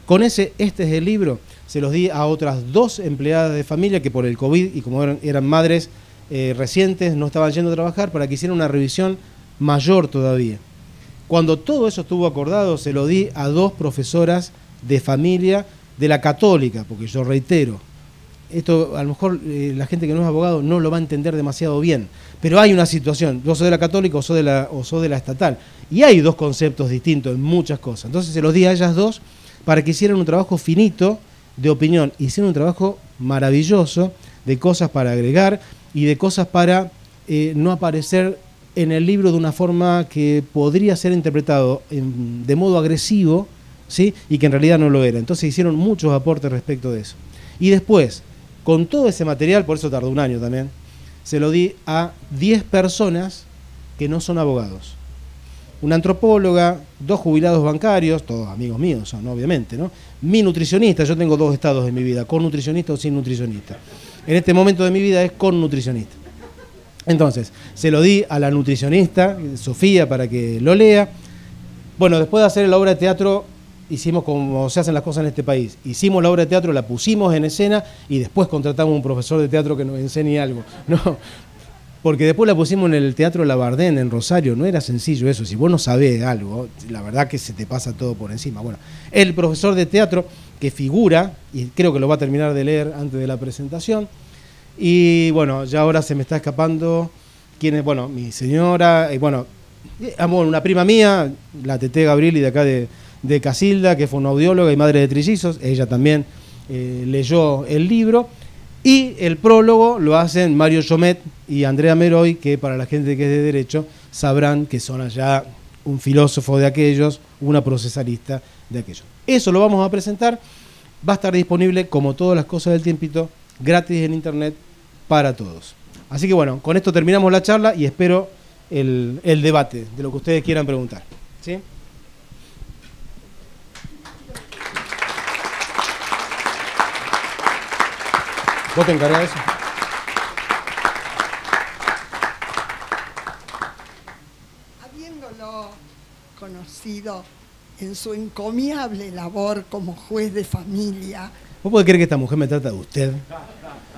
Con este es el libro, se los di a otras 2 empleadas de familia que por el COVID y como eran madres recientes, no estaban yendo a trabajar, para que hicieran una revisión mayor todavía. Cuando todo eso estuvo acordado, se lo di a 2 profesoras de familia de la Católica, porque yo reitero, esto a lo mejor la gente que no es abogado no lo va a entender demasiado bien, pero hay una situación, vos sos de la católica o sos de la estatal, y hay dos conceptos distintos en muchas cosas. Entonces se los di a ellas dos para que hicieran un trabajo finito de opinión, hicieron un trabajo maravilloso de cosas para agregar y de cosas para no aparecer en el libro de una forma que podría ser interpretado de modo agresivo, ¿sí? Y que en realidad no lo era. Entonces hicieron muchos aportes respecto de eso. Y después, con todo ese material, por eso tardó un año también, se lo di a 10 personas que no son abogados. Una antropóloga, 2 jubilados bancarios, todos amigos míos son, obviamente, ¿no? Mi nutricionista, yo tengo 2 estados de mi vida, con nutricionista o sin nutricionista. En este momento de mi vida es con nutricionista. Entonces, se lo di a la nutricionista, Sofía, para que lo lea. Bueno, después de hacer la obra de teatro, hicimos como se hacen las cosas en este país. Hicimos la obra de teatro, la pusimos en escena y después contratamos un profesor de teatro que nos enseñe algo. No, porque después la pusimos en el Teatro Labardén, en Rosario. No era sencillo eso. Si vos no sabés algo, la verdad que se te pasa todo por encima. Bueno, el profesor de teatro que figura, y creo que lo va a terminar de leer antes de la presentación. Y bueno, ya ahora se me está escapando quién es, bueno, mi señora, y bueno, una prima mía, la Tete Gabrieli de acá de Casilda, que fue una audióloga y madre de trillizos. Ella también leyó el libro. Y el prólogo lo hacen Mario Chomet y Andrea Meroy, que para la gente que es de derecho sabrán que son allá un filósofo de aquellos, una procesalista de aquellos. Eso lo vamos a presentar, va a estar disponible como todas las cosas del Tiempito, gratis en internet para todos. Así que bueno, con esto terminamos la charla y espero el debate de lo que ustedes quieran preguntar. ¿Sí? ¿Vos te encargás de eso? Habiéndolo conocido en su encomiable labor como juez de familia. ¿Vos podés creer que esta mujer me trata de usted?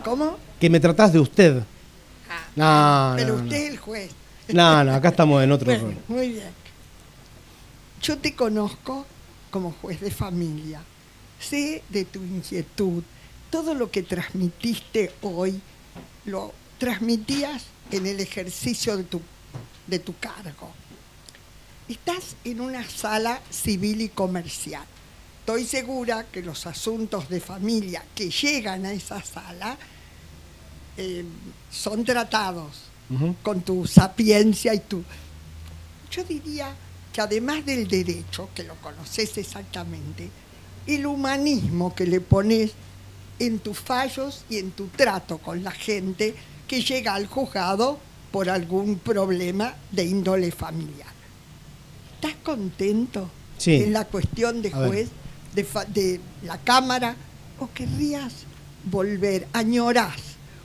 ¿Cómo? Que me tratás de usted. No, pero no, usted no. es el juez. No, acá estamos en otro bueno, rol. muy bien. Yo te conozco como juez de familia. Sé de tu inquietud. Todo lo que transmitiste hoy, lo transmitías en el ejercicio de tu cargo. Estás en una sala civil y comercial. Estoy segura que los asuntos de familia que llegan a esa sala son tratados con tu sapiencia y tu... Yo diría que además del derecho, que lo conoces exactamente, el humanismo que le pones en tus fallos y en tu trato con la gente que llega al juzgado por algún problema de índole familiar. ¿Estás contento en la cuestión de juez, de la Cámara? ¿O querrías volver, añorás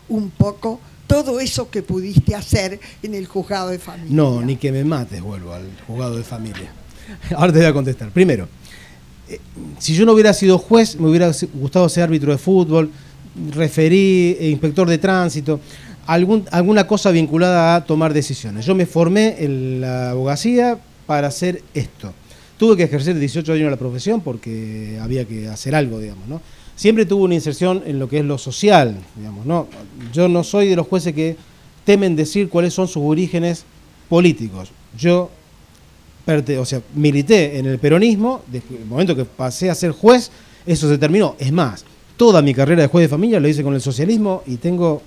un poco todo eso que pudiste hacer en el juzgado de familia? No, ni que me mates vuelvo al juzgado de familia. Ahora te voy a contestar. Primero, si yo no hubiera sido juez, me hubiera gustado ser árbitro de fútbol, referí, inspector de tránsito, alguna cosa vinculada a tomar decisiones. Yo me formé en la abogacía para hacer esto. Tuve que ejercer 18 años la profesión porque había que hacer algo, digamos, ¿no? Siempre tuve una inserción en lo que es lo social, digamos, ¿no? Yo no soy de los jueces que temen decir cuáles son sus orígenes políticos. Yo milité en el peronismo, desde el momento que pasé a ser juez, eso se terminó. Es más, toda mi carrera de juez de familia lo hice con el socialismo y tengo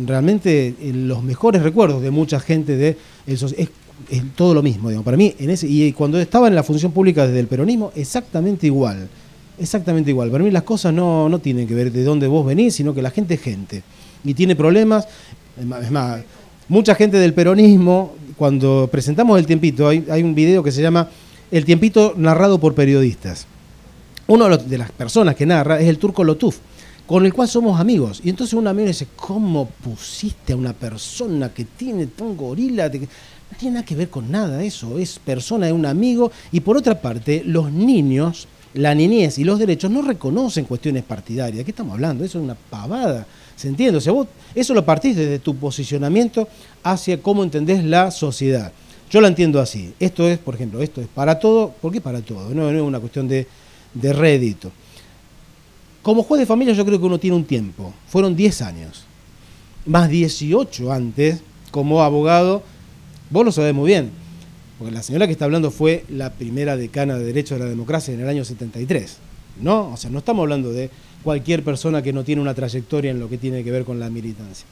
realmente los mejores recuerdos de mucha gente de es todo lo mismo, digamos. Para mí, y cuando estaba en la función pública desde el peronismo, exactamente igual. Exactamente igual. Para mí las cosas no tienen que ver de dónde vos venís, sino que la gente es gente. Y tiene problemas. Es más, mucha gente del peronismo, cuando presentamos El Tiempito, hay un video que se llama El Tiempito narrado por periodistas. Uno de las personas que narra es el Turco Lotuf, con el cual somos amigos. Y entonces un amigo dice, ¿cómo pusiste a una persona que tiene un gorila? No tiene nada que ver con nada eso, es persona, es un amigo. Y por otra parte, los niños, la niñez y los derechos no reconocen cuestiones partidarias. ¿De qué estamos hablando? Eso es una pavada. ¿Se entiende? O sea, vos eso lo partís desde tu posicionamiento hacia cómo entendés la sociedad. Yo la entiendo así. Esto es, por ejemplo, esto es para todo. ¿Por qué para todo? No es una cuestión de rédito. Como juez de familia yo creo que uno tiene un tiempo. Fueron 10 años. Más 18 antes, como abogado, vos lo sabés muy bien. Porque la señora que está hablando fue la primera decana de Derecho de la Democracia en el año 73. ¿No? O sea, no estamos hablando de cualquier persona que no tiene una trayectoria en lo que tiene que ver con la militancia.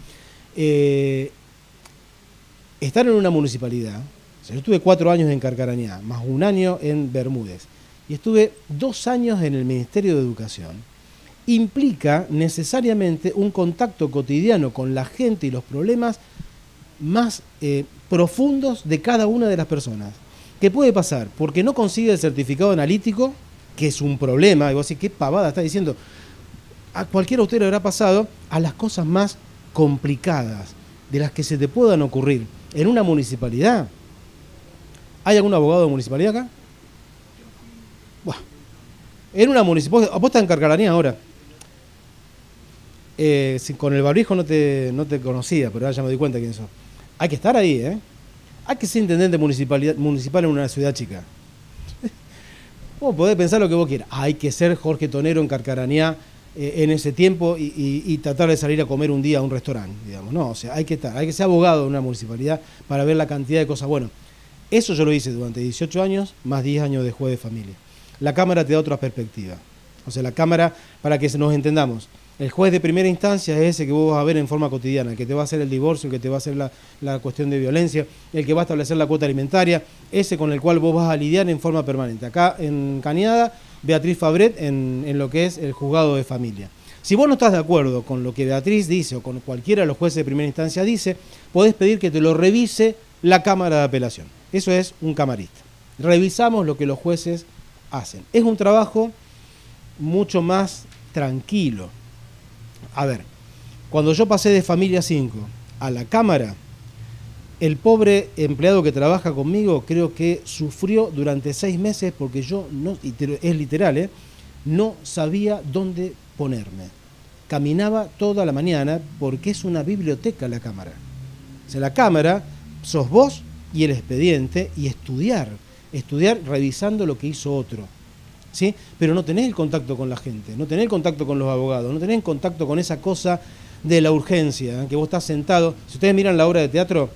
Estar en una municipalidad, o sea, yo estuve 4 años en Carcarañá, más 1 año en Bermúdez, y estuve 2 años en el Ministerio de Educación, implica necesariamente un contacto cotidiano con la gente y los problemas más profundos de cada una de las personas. ¿Qué puede pasar? Porque no consigue el certificado analítico, que es un problema, y vos decís, qué pavada está diciendo. A cualquiera de ustedes le habrá pasado a las cosas más complicadas, de las que se te puedan ocurrir en una municipalidad. ¿Hay algún abogado de municipalidad acá? Buah. En una municipalidad, vos estás en Carcarañá ahora. Con el barbijo no te conocía, pero ahora ya me doy cuenta quién sos. Hay que estar ahí, ¿eh? Hay que ser intendente municipal en una ciudad chica. Vos podés pensar lo que vos quieras. Hay que ser Jorge Tonero en Carcarañá en ese tiempo y tratar de salir a comer un día a un restaurante, digamos. No, o sea, hay que ser abogado de una municipalidad para ver la cantidad de cosas. Bueno, eso yo lo hice durante 18 años, más 10 años de juez de familia. La Cámara te da otra perspectiva. O sea, la Cámara, para que nos entendamos, el juez de primera instancia es ese que vos vas a ver en forma cotidiana, el que te va a hacer el divorcio, el que te va a hacer la cuestión de violencia, el que va a establecer la cuota alimentaria, ese con el cual vos vas a lidiar en forma permanente. Acá en Cañada, Beatriz Fabret en lo que es el juzgado de familia. Si vos no estás de acuerdo con lo que Beatriz dice o con cualquiera de los jueces de primera instancia dice, podés pedir que te lo revise la Cámara de Apelación. Eso es un camarista. Revisamos lo que los jueces hacen. Es un trabajo mucho más tranquilo. A ver, cuando yo pasé de Familia 5 a la Cámara, el pobre empleado que trabaja conmigo creo que sufrió durante 6 meses porque yo, no, y es literal, no sabía dónde ponerme. Caminaba toda la mañana porque es una biblioteca la Cámara. O sea, la Cámara sos vos y el expediente y estudiar revisando lo que hizo otro. ¿Sí? Pero no tenés el contacto con la gente, no tenés el contacto con los abogados, no tenés el contacto con esa cosa de la urgencia, que vos estás sentado. Si ustedes miran la obra de teatro,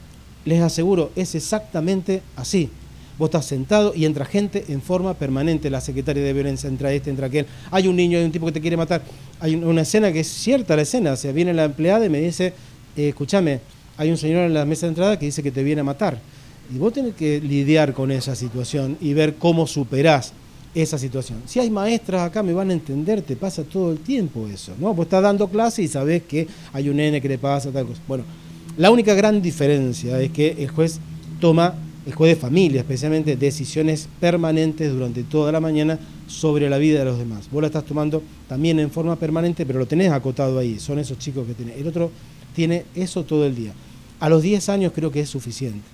les aseguro, es exactamente así. Vos estás sentado y entra gente en forma permanente, la secretaria de violencia, entra este, entra aquel, hay un niño, hay un tipo que te quiere matar. Hay una escena que es cierta, la escena, o sea, viene la empleada y me dice, escúchame, hay un señor en la mesa de entrada que dice que te viene a matar. Y vos tenés que lidiar con esa situación y ver cómo superás esa situación. Si hay maestras acá me van a entender, te pasa todo el tiempo eso, ¿no? Vos estás dando clase y sabés que hay un nene que le pasa tal cosa. Bueno, la única gran diferencia es que el juez de familia especialmente, decisiones permanentes durante toda la mañana sobre la vida de los demás. Vos la estás tomando también en forma permanente, pero lo tenés acotado ahí, son esos chicos que tenés. El otro tiene eso todo el día. A los 10 años creo que es suficiente.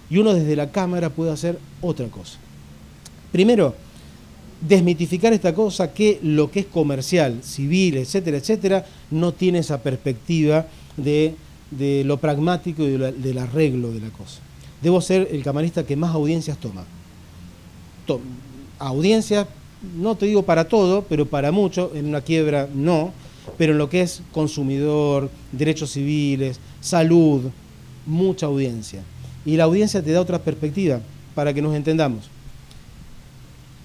Y uno desde la Cámara puede hacer otra cosa. Primero, desmitificar esta cosa que lo que es comercial, civil, etcétera, etcétera, no tiene esa perspectiva de lo pragmático y del arreglo de la cosa. Debo ser el camarista que más audiencias toma. Audiencias, no te digo para todo, pero para mucho, en una quiebra no, pero en lo que es consumidor, derechos civiles, salud, mucha audiencia. Y la audiencia te da otra perspectiva, para que nos entendamos.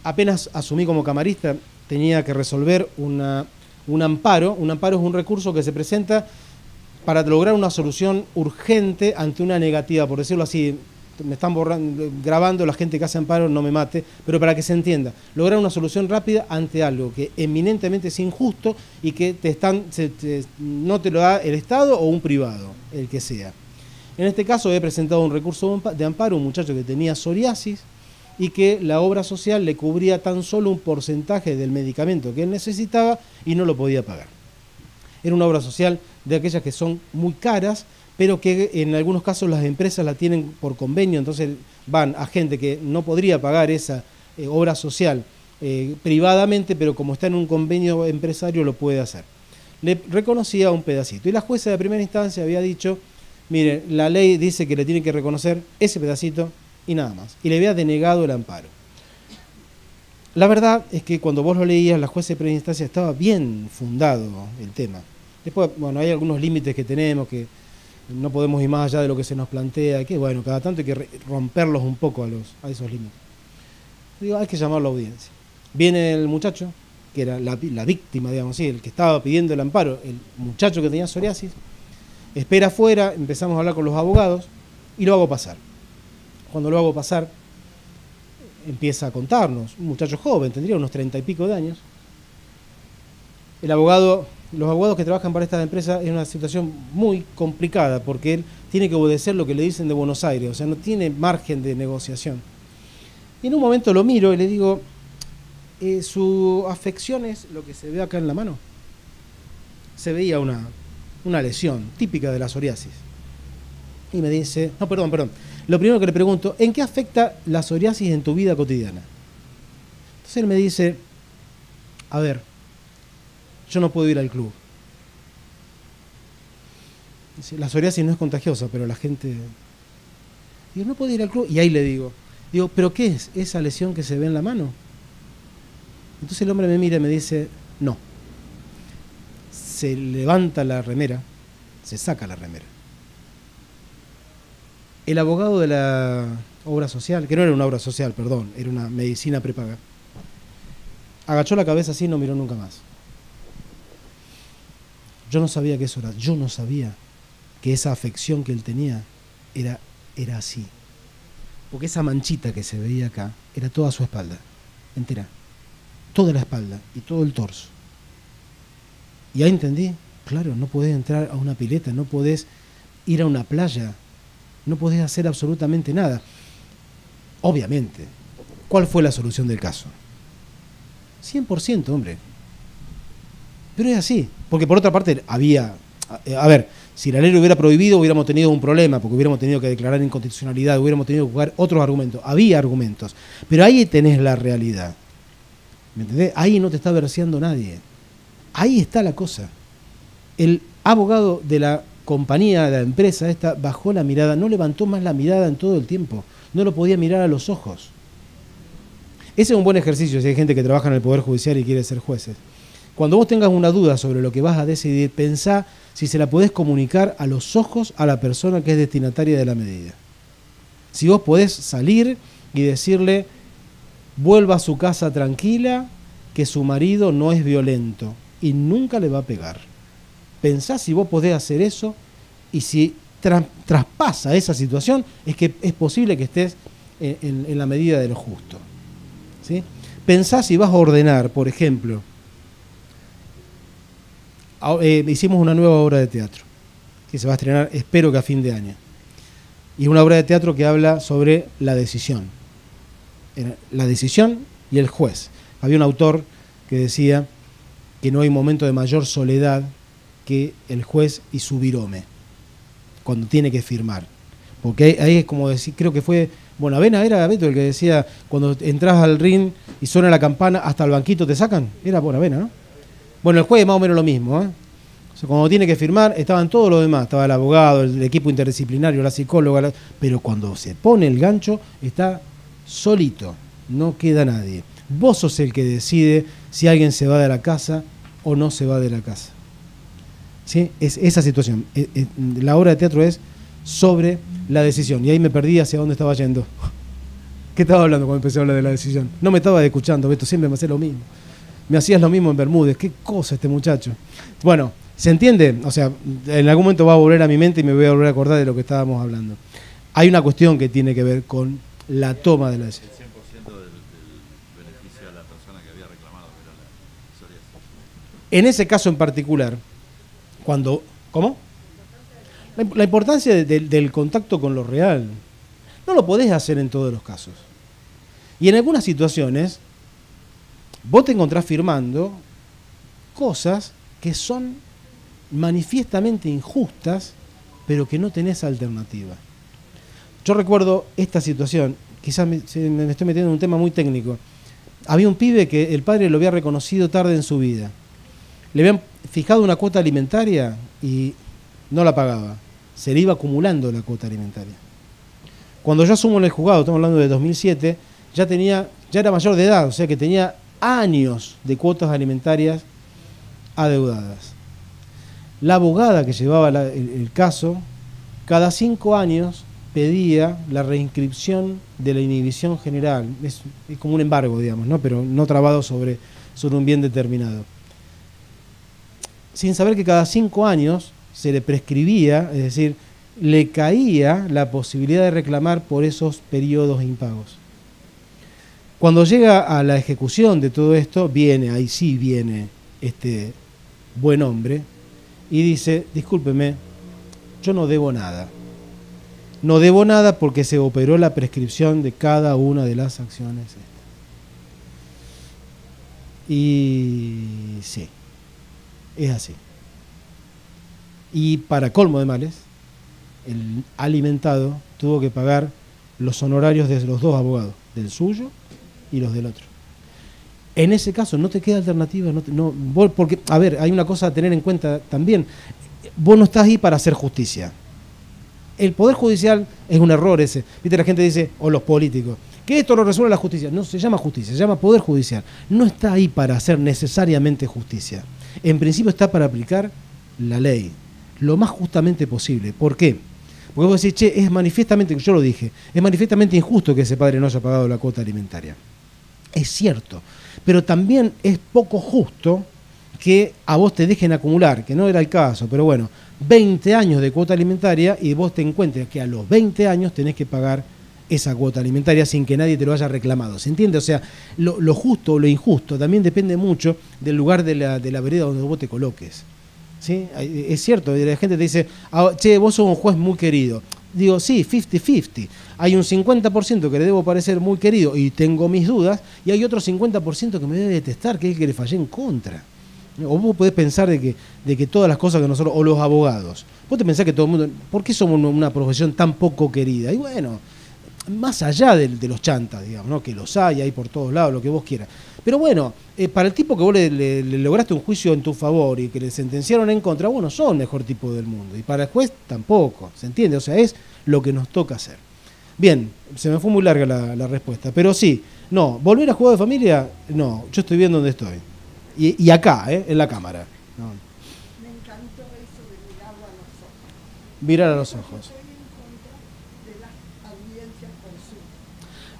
Apenas asumí como camarista, tenía que resolver un amparo. Un amparo es un recurso que se presenta para lograr una solución urgente ante una negativa, por decirlo así. Me están grabando la gente que hace amparo, no me mate, pero para que se entienda, lograr una solución rápida ante algo que eminentemente es injusto y que no te lo da el Estado o un privado, el que sea. En este caso he presentado un recurso de amparo a un muchacho que tenía psoriasis, y que la obra social le cubría tan solo un porcentaje del medicamento que él necesitaba y no lo podía pagar. Era una obra social de aquellas que son muy caras, pero que en algunos casos las empresas la tienen por convenio, entonces van a gente que no podría pagar esa obra social privadamente, pero como está en un convenio empresario lo puede hacer. Le reconocía un pedacito y la jueza de primera instancia había dicho, mire, la ley dice que le tiene que reconocer ese pedacito y nada más. Y le había denegado el amparo. La verdad es que cuando vos lo leías, la jueza de primera instancia estaba bien fundado el tema. Después, bueno, hay algunos límites que tenemos, que no podemos ir más allá de lo que se nos plantea, que bueno, cada tanto hay que romperlos un poco a esos límites. Digo, hay que llamar a la audiencia. Viene el muchacho, que era la víctima, digamos así, el que estaba pidiendo el amparo, el muchacho que tenía psoriasis, espera afuera, empezamos a hablar con los abogados y lo hago pasar. Cuando lo hago pasar, empieza a contarnos, un muchacho joven, tendría unos 30 y pico de años. Los abogados que trabajan para estas empresas es una situación muy complicada porque él tiene que obedecer lo que le dicen de Buenos Aires, o sea, no tiene margen de negociación. Y en un momento lo miro y le digo, su afección es lo que se ve acá en la mano. Se veía una lesión típica de la psoriasis. Y me dice, no, perdón. Lo primero que le pregunto, ¿en qué afecta la psoriasis en tu vida cotidiana? Entonces él me dice, a ver, yo no puedo ir al club. Dice, la psoriasis no es contagiosa, pero la gente... Digo, no puedo ir al club. Y ahí le digo, ¿pero qué es esa lesión que se ve en la mano? Entonces el hombre me mira y me dice, no. Se levanta la remera, se saca la remera. El abogado de la obra social, que no era una obra social, perdón, era una medicina prepaga, agachó la cabeza así y no miró nunca más. Yo no sabía que eso era, yo no sabía que esa afección que él tenía era así. Porque esa manchita que se veía acá era toda su espalda, entera. Toda la espalda y todo el torso. Y ahí entendí, claro, no podés entrar a una pileta, no podés ir a una playa, no podés hacer absolutamente nada. Obviamente, ¿cuál fue la solución del caso? 100%, hombre. Pero es así, porque por otra parte había... A ver, si la ley lo hubiera prohibido hubiéramos tenido un problema, porque hubiéramos tenido que declarar inconstitucionalidad, hubiéramos tenido que jugar otros argumentos. Había argumentos, pero ahí tenés la realidad. ¿Me entendés? Ahí no te está verseando nadie. Ahí está la cosa. El abogado de la compañía, de la empresa esta, bajó la mirada, no levantó más la mirada en todo el tiempo. No lo podía mirar a los ojos. Ese es un buen ejercicio si hay gente que trabaja en el Poder Judicial y quiere ser jueces. Cuando vos tengas una duda sobre lo que vas a decidir, pensá si se la podés comunicar a los ojos a la persona que es destinataria de la medida. Si vos podés salir y decirle, vuelva a su casa tranquila, que su marido no es violento y nunca le va a pegar. Pensá si vos podés hacer eso y si traspasa esa situación, es que es posible que estés en la medida de lo justo. ¿Sí? Pensá si vas a ordenar, por ejemplo, hicimos una nueva obra de teatro que se va a estrenar, espero que a fin de año. Y es una obra de teatro que habla sobre la decisión. La decisión y el juez. Había un autor que decía que no hay momento de mayor soledad que el juez y su virome, cuando tiene que firmar. Porque ahí es como decir, creo que fue Bonavena, era Beto el que decía, cuando entras al ring y suena la campana, hasta el banquito te sacan. Era Bonavena, ¿no? Bueno, el juez es más o menos lo mismo, ¿eh? O sea, cuando tiene que firmar, estaban todos los demás, estaba el abogado, el equipo interdisciplinario, la psicóloga, pero cuando se pone el gancho, está solito, no queda nadie. Vos sos el que decide si alguien se va de la casa o no se va de la casa. ¿Sí? Es esa situación. La obra de teatro es sobre la decisión. Y ahí me perdí hacia dónde estaba yendo. ¿Qué estaba hablando cuando empecé a hablar de la decisión? No me estaba escuchando, Beto, siempre me hacía lo mismo. Me hacías lo mismo en Bermúdez. ¿Qué cosa este muchacho? Bueno, ¿se entiende? O sea, en algún momento va a volver a mi mente y me voy a volver a acordar de lo que estábamos hablando. Hay una cuestión que tiene que ver con la toma de la decisión. El 100% del beneficio a la persona que había reclamado, que era la psoriasis. En ese caso en particular, cuando... ¿Cómo? La importancia del contacto con lo real. No lo podés hacer en todos los casos. Y en algunas situaciones, vos te encontrás firmando cosas que son manifiestamente injustas, pero que no tenés alternativa. Yo recuerdo esta situación, quizás me estoy metiendo en un tema muy técnico. Había un pibe que el padre lo había reconocido tarde en su vida. Le habían fijado una cuota alimentaria y no la pagaba. Se le iba acumulando la cuota alimentaria. Cuando yo asumo en el juzgado, estamos hablando de 2007, ya tenía ya era mayor de edad, o sea que tenía años de cuotas alimentarias adeudadas. La abogada que llevaba el caso, cada 5 años pedía la reinscripción de la inhibición general. Es como un embargo, digamos, ¿no? Pero no trabado sobre un bien determinado. Sin saber que cada 5 años se le prescribía, es decir, le caía la posibilidad de reclamar por esos periodos impagos. Cuando llega a la ejecución de todo esto, ahí sí viene este buen hombre y dice, discúlpeme, yo no debo nada. No debo nada porque se operó la prescripción de cada una de las acciones. Y sí, es así. Y para colmo de males, el alimentado tuvo que pagar los honorarios de los 2 abogados, del suyo y los del otro. En ese caso no te queda alternativa, porque, a ver, hay una cosa a tener en cuenta también, vos no estás ahí para hacer justicia. El Poder Judicial es un error ese. Viste, la gente dice, o los políticos, que esto lo resuelve la justicia. No se llama justicia, se llama Poder Judicial. No está ahí para hacer necesariamente justicia. En principio está para aplicar la ley, lo más justamente posible. ¿Por qué? Porque vos decís, che, es manifiestamente, yo lo dije, es manifiestamente injusto que ese padre no haya pagado la cuota alimentaria. Es cierto, pero también es poco justo que a vos te dejen acumular, que no era el caso, pero bueno, 20 años de cuota alimentaria y vos te encuentres que a los 20 años tenés que pagar esa cuota alimentaria sin que nadie te lo haya reclamado. ¿Se entiende? O sea, lo justo o lo injusto también depende mucho del lugar de la vereda donde vos te coloques. ¿Sí? Es cierto, la gente te dice, che, vos sos un juez muy querido. Digo, sí, 50-50. Hay un 50% que le debo parecer muy querido y tengo mis dudas, y hay otro 50% que me debe detestar, que es el que le fallé en contra. O vos podés pensar de que todas las cosas que nosotros, o los abogados, vos te pensás que todo el mundo, ¿por qué somos una profesión tan poco querida? Y bueno, más allá de los chantas, digamos, ¿no? Que los hay por todos lados, lo que vos quieras. Pero bueno, para el tipo que vos le lograste un juicio en tu favor y que le sentenciaron en contra, vos no sos el mejor tipo del mundo. Y para el juez tampoco, ¿se entiende? O sea, es lo que nos toca hacer. Bien, se me fue muy larga la respuesta, pero sí, no, volver a jugar de familia, no, yo estoy bien donde estoy. Y acá, en la cámara. No. Me encantó eso de mirarlo a los ojos. Mirar a los ojos. Estoy en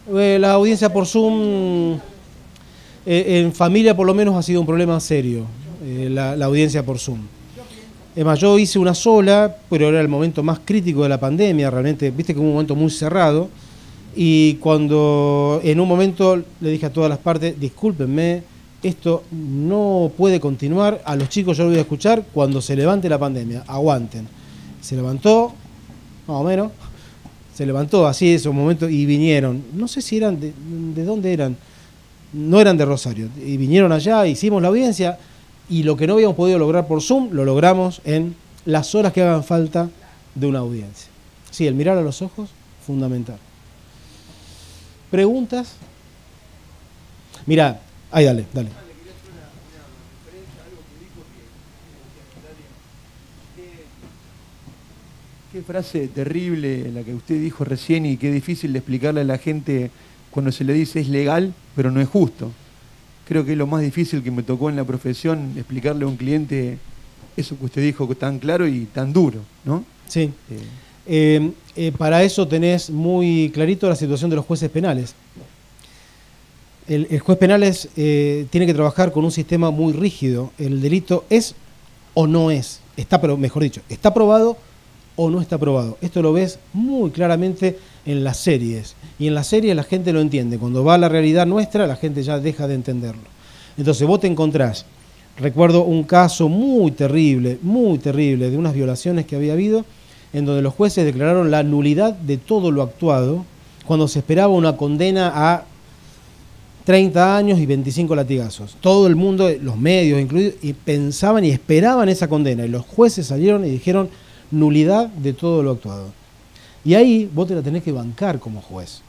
contra de las audiencias por Zoom. La audiencia por Zoom, en familia por lo menos ha sido un problema serio, la audiencia por Zoom. Es más, yo hice una sola, pero era el momento más crítico de la pandemia, realmente, viste que fue un momento muy cerrado, y cuando en un momento le dije a todas las partes, discúlpenme, esto no puede continuar, a los chicos yo lo voy a escuchar cuando se levante la pandemia, aguanten. Se levantó, más o menos, se levantó así esos momentos y vinieron, no sé si eran, de dónde eran, no eran de Rosario, y vinieron allá, hicimos la audiencia, y lo que no habíamos podido lograr por Zoom, lo logramos en las horas que hagan falta de una audiencia. Sí, el mirar a los ojos, fundamental. ¿Preguntas? Mirá, ahí dale. Qué frase terrible la que usted dijo recién y qué difícil de explicarle a la gente cuando se le dice es legal, pero no es justo. Creo que es lo más difícil que me tocó en la profesión, explicarle a un cliente eso que usted dijo tan claro y tan duro, ¿no? Sí. Para eso tenés muy clarito la situación de los jueces penales. El juez penal tiene que trabajar con un sistema muy rígido. El delito es o no es. Mejor dicho, está probado o no está probado. Esto lo ves muy claramente en las series. Y en las series la gente lo entiende. Cuando va a la realidad nuestra, la gente ya deja de entenderlo. Entonces vos te encontrás, recuerdo un caso muy terrible, de unas violaciones que había habido, en donde los jueces declararon la nulidad de todo lo actuado, cuando se esperaba una condena a 30 años y 25 latigazos. Todo el mundo, los medios incluidos, y pensaban y esperaban esa condena. Y los jueces salieron y dijeron nulidad de todo lo actuado. Y ahí vos te la tenés que bancar como juez.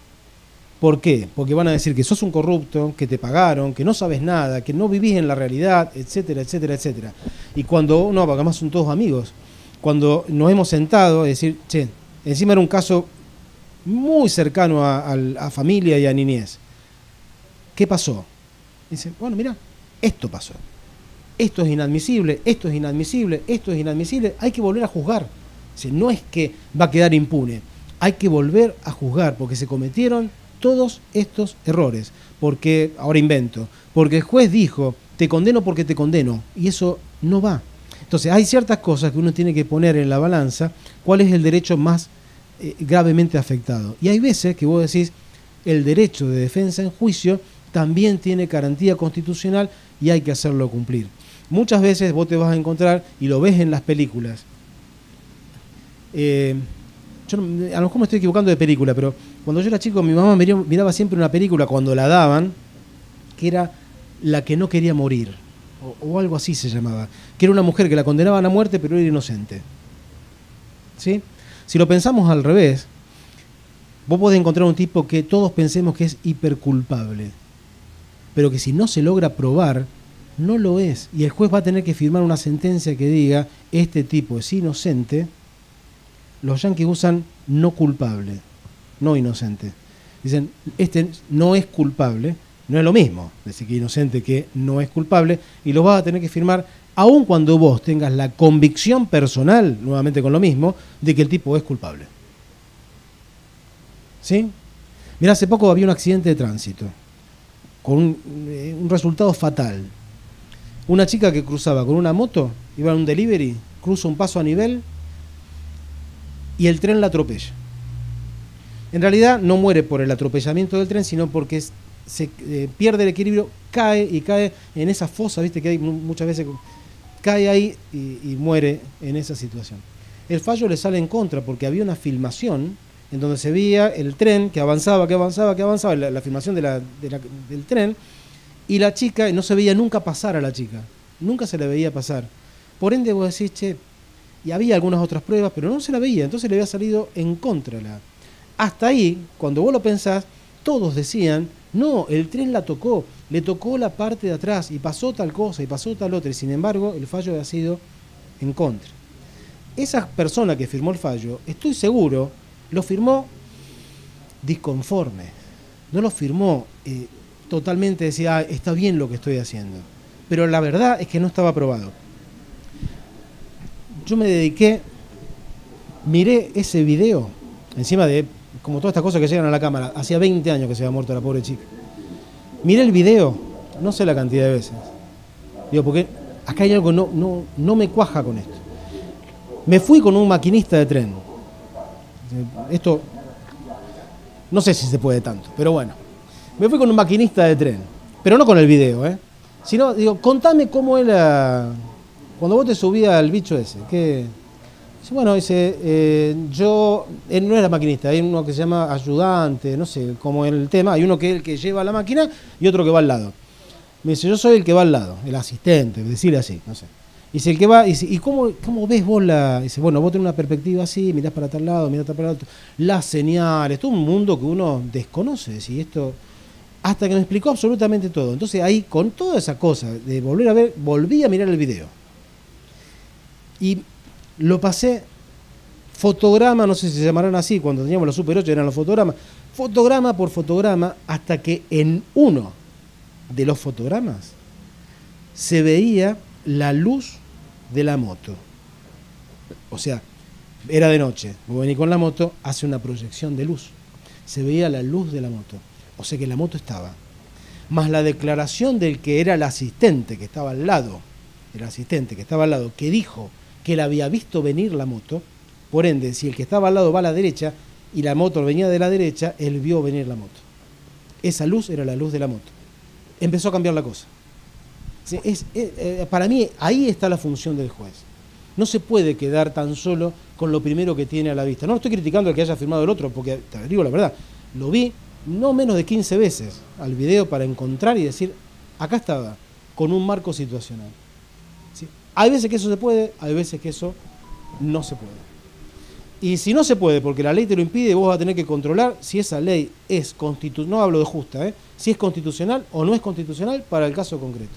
¿Por qué? Porque van a decir que sos un corrupto, que te pagaron, que no sabes nada, que no vivís en la realidad, etcétera, etcétera, etcétera. Y cuando, no, porque además son todos amigos, cuando nos hemos sentado, es decir, che, encima era un caso muy cercano a familia y a niñez. ¿qué pasó? Dice, bueno, mira, esto pasó. Esto es inadmisible, esto es inadmisible, esto es inadmisible. Hay que volver a juzgar. Dice, no es que va a quedar impune. Hay que volver a juzgar porque se cometieron todos estos errores. Porque, ahora invento, porque el juez dijo, te condeno porque te condeno. Y eso no va. Entonces, hay ciertas cosas que uno tiene que poner en la balanza, cuál es el derecho más gravemente afectado. Y hay veces que vos decís, el derecho de defensa en juicio también tiene garantía constitucional y hay que hacerlo cumplir. Muchas veces vos te vas a encontrar, y lo ves en las películas, yo a lo mejor me estoy equivocando de película, pero cuando yo era chico mi mamá miraba siempre una película cuando la daban, que era La que no quería morir, o algo así se llamaba, que era una mujer que la condenaban a muerte pero era inocente. ¿Sí? Si lo pensamos al revés, vos podés encontrar un tipo que todos pensemos que es hiperculpable, pero que si no se logra probar, no lo es. Y el juez va a tener que firmar una sentencia que diga, este tipo es inocente. Los yanquis usan no culpable, no inocente. Dicen, este no es culpable, no es lo mismo decir que inocente que no es culpable, y lo vas a tener que firmar aun cuando vos tengas la convicción personal, nuevamente con lo mismo, de que el tipo es culpable. ¿Sí? Mirá, hace poco había un accidente de tránsito con un resultado fatal. Una chica que cruzaba con una moto, iba en un delivery, cruza un paso a nivel y el tren la atropella. En realidad no muere por el atropellamiento del tren, sino porque se pierde el equilibrio, cae en esa fosa, viste que hay muchas veces, cae ahí y muere en esa situación. El fallo le sale en contra porque había una filmación en donde se veía el tren que avanzaba, la filmación del tren, y la chica, no se veía nunca pasar a la chica, nunca se la veía pasar. Por ende vos decís, che, y había algunas otras pruebas, pero no se la veía, entonces le había salido en contra. Hasta ahí, cuando vos lo pensás, todos decían, no, el tren la tocó, le tocó la parte de atrás, y pasó tal cosa, y pasó tal otra, y sin embargo, el fallo había sido en contra. Esa persona que firmó el fallo, estoy seguro, lo firmó disconforme, no lo firmó totalmente, decía, está bien lo que estoy haciendo, pero la verdad es que no estaba aprobado. Yo me dediqué, miré ese video, encima de, como todas estas cosas que llegan a la cámara, hacía 20 años que se había muerto la pobre chica. Miré el video, no sé la cantidad de veces. Digo, porque acá hay algo no me cuaja con esto. Me fui con un maquinista de tren. Esto, no sé si se puede tanto, pero bueno. Me fui con un maquinista de tren, pero no con el video, sino, digo, contame cómo era cuando vos te subías al bicho ese. Que, bueno, dice, él no era maquinista, hay uno que se llama ayudante, no sé, como el tema, hay uno que es el que lleva la máquina y otro que va al lado. Me dice, yo soy el que va al lado, el asistente, decirle así, no sé. Dice, el que va, dice, ¿y cómo ves vos la...? Dice, bueno, vos tenés una perspectiva así, mirás para tal lado, mirás para el otro, las señales, todo un mundo que uno desconoce, decir, esto... Hasta que me explicó absolutamente todo. Entonces ahí, con toda esa cosa de volver a ver, volví a mirar el video. Y lo pasé fotograma, no sé si se llamarán así, cuando teníamos los Super 8 eran los fotogramas, fotograma por fotograma, hasta que en uno de los fotogramas se veía la luz de la moto. O sea, era de noche, vos venís con la moto, hace una proyección de luz. Se veía la luz de la moto. O sea que la moto estaba. Más la declaración del que era el asistente que estaba al lado, que dijo que él había visto venir la moto. Por ende, si el que estaba al lado va a la derecha y la moto venía de la derecha, él vio venir la moto. Esa luz era la luz de la moto. Empezó a cambiar la cosa. Para mí, ahí está la función del juez. No se puede quedar tan solo con lo primero que tiene a la vista. No estoy criticando al que haya firmado el otro, porque te digo la verdad, lo vi no menos de 15 veces al video para encontrar y decir, acá estaba, con un marco situacional. ¿Sí? Hay veces que eso se puede, hay veces que eso no se puede. Y si no se puede, porque la ley te lo impide, vos vas a tener que controlar si esa ley es constitucional, no hablo de justa, si es constitucional o no es constitucional para el caso concreto.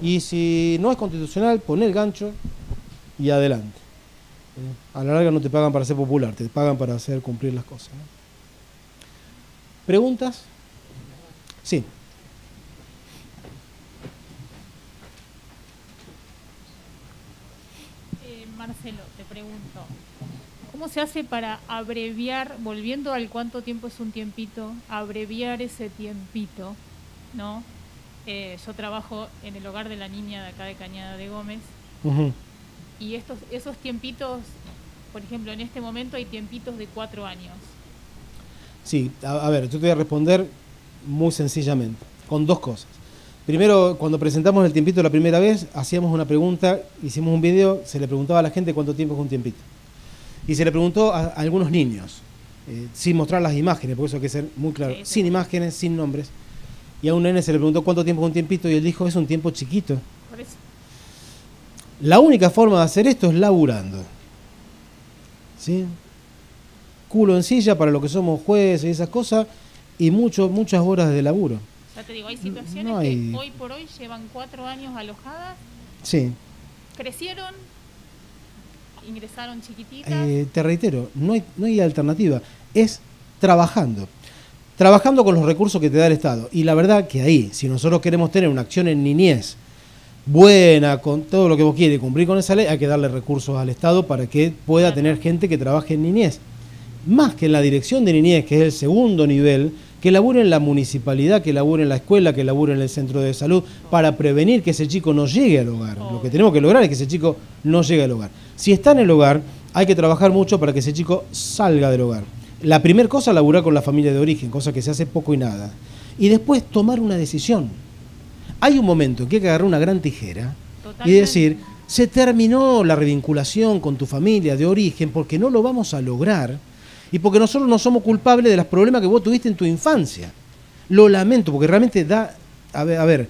Y si no es constitucional, poné el gancho y adelante. A la larga no te pagan para ser popular, te pagan para hacer cumplir las cosas. ¿Preguntas? Sí. Marcelo, te pregunto, ¿cómo se hace para abreviar, volviendo al cuánto tiempo es un tiempito, abreviar ese tiempito, ¿no? Yo trabajo en el hogar de la niña de acá de Cañada de Gómez, y esos tiempitos, por ejemplo, en este momento hay tiempitos de 4 años. Sí, a ver, yo te voy a responder muy sencillamente, con dos cosas. Primero, cuando presentamos el tiempito la primera vez, hacíamos una pregunta, hicimos un video, se le preguntaba a la gente cuánto tiempo es un tiempito. Y se le preguntó a algunos niños, sin mostrar las imágenes, porque eso hay que ser muy claro, Sí, sí. sin imágenes, sin nombres. Y a un nene se le preguntó cuánto tiempo es un tiempito y él dijo, es un tiempo chiquito. Por eso. La única forma de hacer esto es laburando. ¿Sí? Culo en silla para lo que somos jueces y esas cosas, y muchas horas de laburo. Ya te digo, hay situaciones No hay- que hoy por hoy llevan 4 años alojadas, Sí. crecieron, ingresaron chiquititas. Te reitero, no hay alternativa. Es trabajando. Trabajando con los recursos que te da el Estado. Y la verdad que ahí, si nosotros queremos tener una acción en niñez buena, con todo lo que vos quieres, cumplir con esa ley, hay que darle recursos al Estado para que pueda tener gente que trabaje en niñez. Más que en la dirección de niñez, que es el segundo nivel, que labure en la municipalidad, que labure en la escuela, que labure en el centro de salud, para prevenir que ese chico no llegue al hogar. Lo que tenemos que lograr es que ese chico no llegue al hogar. Si está en el hogar, hay que trabajar mucho para que ese chico salga del hogar. La primera cosa, laburar con la familia de origen, cosa que se hace poco y nada. Y después tomar una decisión. Hay un momento en que hay que agarrar una gran tijera y Totalmente. decir, se terminó la revinculación con tu familia de origen porque no lo vamos a lograr y porque nosotros no somos culpables de los problemas que vos tuviste en tu infancia. Lo lamento, porque realmente da... A ver,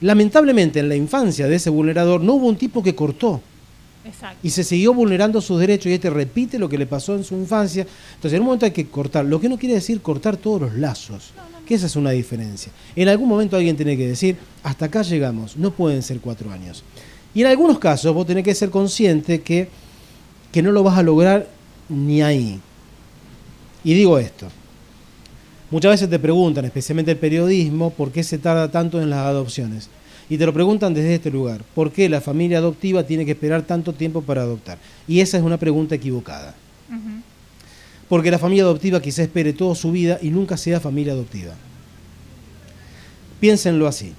lamentablemente en la infancia de ese vulnerador no hubo un tipo que cortó. Exacto. Y se siguió vulnerando sus derechos y este repite lo que le pasó en su infancia. Entonces, en un momento hay que cortar. Lo que no quiere decir cortar todos los lazos, que esa es una diferencia. En algún momento alguien tiene que decir, hasta acá llegamos, no pueden ser 4 años. Y en algunos casos vos tenés que ser consciente que no lo vas a lograr ni ahí. Y digo esto. Muchas veces te preguntan, especialmente el periodismo, por qué se tarda tanto en las adopciones. Y te lo preguntan desde este lugar. ¿Por qué la familia adoptiva tiene que esperar tanto tiempo para adoptar? Y esa es una pregunta equivocada. Ujú. Porque la familia adoptiva quizá espere toda su vida y nunca sea familia adoptiva. Piénsenlo así.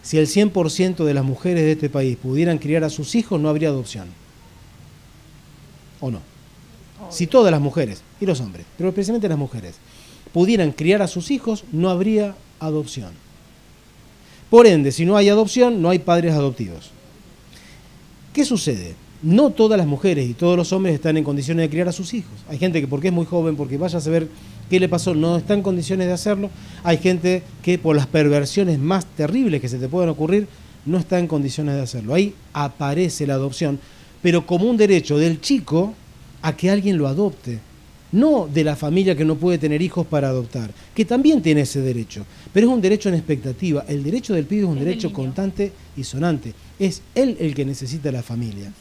Si el 100% de las mujeres de este país pudieran criar a sus hijos, no habría adopción. ¿O no? Si todas las mujeres, y los hombres, pero especialmente las mujeres, pudieran criar a sus hijos, no habría adopción. Por ende, si no hay adopción, no hay padres adoptivos. ¿Qué sucede? No todas las mujeres y todos los hombres están en condiciones de criar a sus hijos. Hay gente que porque es muy joven, porque vaya a saber qué le pasó, no está en condiciones de hacerlo. Hay gente que por las perversiones más terribles que se te puedan ocurrir, no está en condiciones de hacerlo. Ahí aparece la adopción, pero como un derecho del chico a que alguien lo adopte. No de la familia que no puede tener hijos para adoptar, que también tiene ese derecho, pero es un derecho en expectativa. El derecho del pibe es un Es del derecho niño. constante y sonante. Es él el que necesita la familia.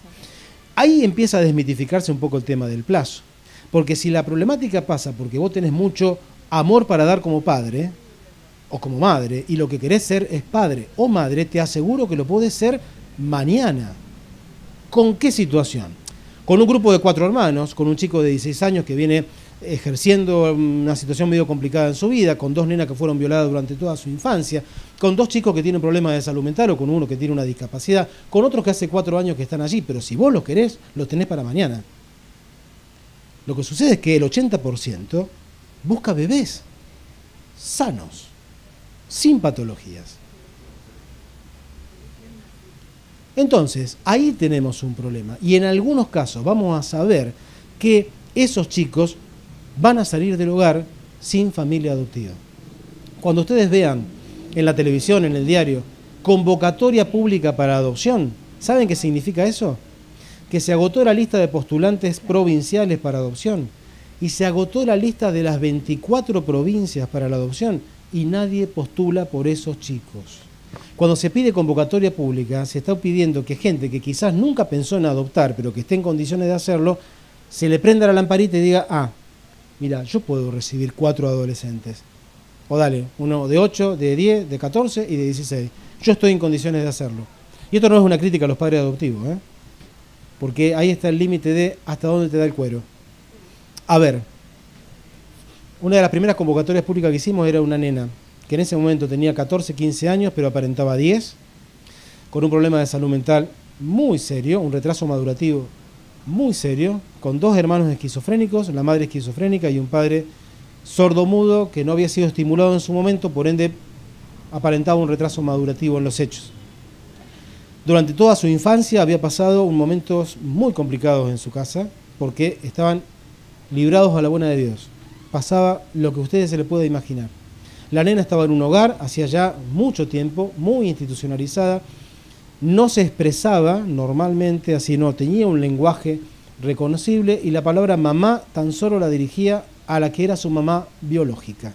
Ahí empieza a desmitificarse un poco el tema del plazo, porque si la problemática pasa porque vos tenés mucho amor para dar como padre o como madre y lo que querés ser es padre o madre, te aseguro que lo podés ser mañana. ¿Con qué situación? Con un grupo de 4 hermanos, con un chico de 16 años que viene ejerciendo una situación medio complicada en su vida, con 2 nenas que fueron violadas durante toda su infancia, con 2 chicos que tienen problemas de salud mental o con uno que tiene una discapacidad, con otros que hace 4 años que están allí, pero si vos los querés, los tenés para mañana. Lo que sucede es que el 80% busca bebés sanos, sin patologías. Entonces, ahí tenemos un problema. Y en algunos casos vamos a saber que esos chicos van a salir del hogar sin familia adoptiva. Cuando ustedes vean en la televisión, en el diario, convocatoria pública para adopción, ¿saben qué significa eso? Que se agotó la lista de postulantes provinciales para adopción y se agotó la lista de las 24 provincias para la adopción y nadie postula por esos chicos. Cuando se pide convocatoria pública, se está pidiendo que gente que quizás nunca pensó en adoptar, pero que esté en condiciones de hacerlo, se le prenda la lamparita y diga, mira, yo puedo recibir 4 adolescentes. O dale, uno de 8, de 10, de 14 y de 16. Yo estoy en condiciones de hacerlo. Y esto no es una crítica a los padres adoptivos, porque ahí está el límite de hasta dónde te da el cuero. A ver, una de las primeras convocatorias públicas que hicimos era una nena que en ese momento tenía 14, 15 años, pero aparentaba 10, con un problema de salud mental muy serio, un retraso madurativo muy serio, con 2 hermanos esquizofrénicos, la madre esquizofrénica y un padre sordomudo que no había sido estimulado en su momento, por ende aparentaba un retraso madurativo en los hechos. Durante toda su infancia había pasado momentos muy complicados en su casa, porque estaban librados a la buena de Dios. Pasaba lo que a ustedes se les pueda imaginar. La nena estaba en un hogar hacía ya mucho tiempo, muy institucionalizada, no se expresaba normalmente así, no tenía un lenguaje reconocible y la palabra mamá tan solo la dirigía a la que era su mamá biológica.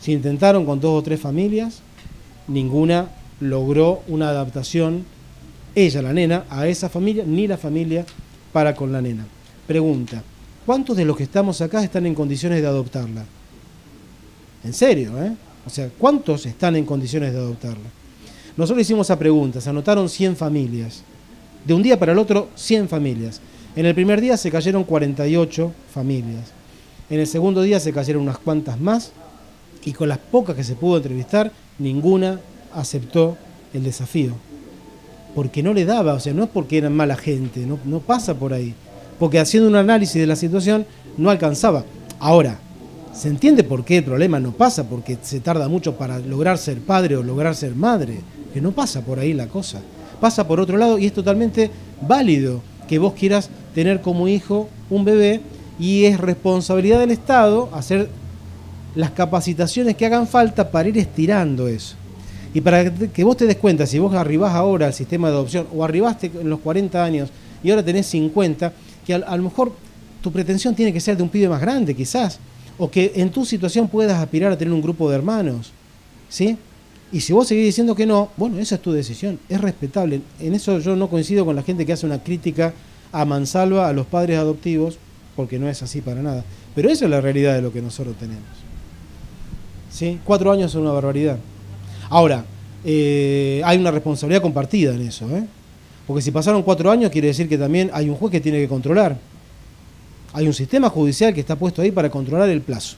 Se intentaron con 2 o 3 familias, ninguna logró una adaptación, ella, la nena, a esa familia, ni la familia para con la nena. Pregunta, ¿cuántos de los que estamos acá están en condiciones de adoptarla? En serio, ¿eh? O sea, ¿cuántos están en condiciones de adoptarla? Nosotros hicimos esa pregunta, se anotaron 100 familias. De un día para el otro, 100 familias. En el primer día se cayeron 48 familias. En el segundo día se cayeron unas cuantas más y con las pocas que se pudo entrevistar, ninguna aceptó el desafío. Porque no le daba, o sea, no es porque eran mala gente, no pasa por ahí. Porque haciendo un análisis de la situación no alcanzaba. Ahora, ¿se entiende por qué el problema no pasa? Porque se tarda mucho para lograr ser padre o lograr ser madre. Que no pasa por ahí la cosa. Pasa por otro lado y es totalmente válido que vos quieras tener como hijo un bebé y es responsabilidad del Estado hacer las capacitaciones que hagan falta para ir estirando eso. Y para que vos te des cuenta, si vos arribás ahora al sistema de adopción o arribaste en los 40 años y ahora tenés 50, que a lo mejor tu pretensión tiene que ser de un pibe más grande quizás, o que en tu situación puedas aspirar a tener un grupo de hermanos, ¿sí? Y si vos seguís diciendo que no, bueno, esa es tu decisión, es respetable. En eso yo no coincido con la gente que hace una crítica a mansalva a los padres adoptivos, porque no es así para nada. Pero esa es la realidad de lo que nosotros tenemos. ¿Sí? 4 años son una barbaridad. Ahora, hay una responsabilidad compartida en eso, ¿eh? Porque si pasaron 4 años quiere decir que también hay un juez que tiene que controlar. Hay un sistema judicial que está puesto ahí para controlar el plazo.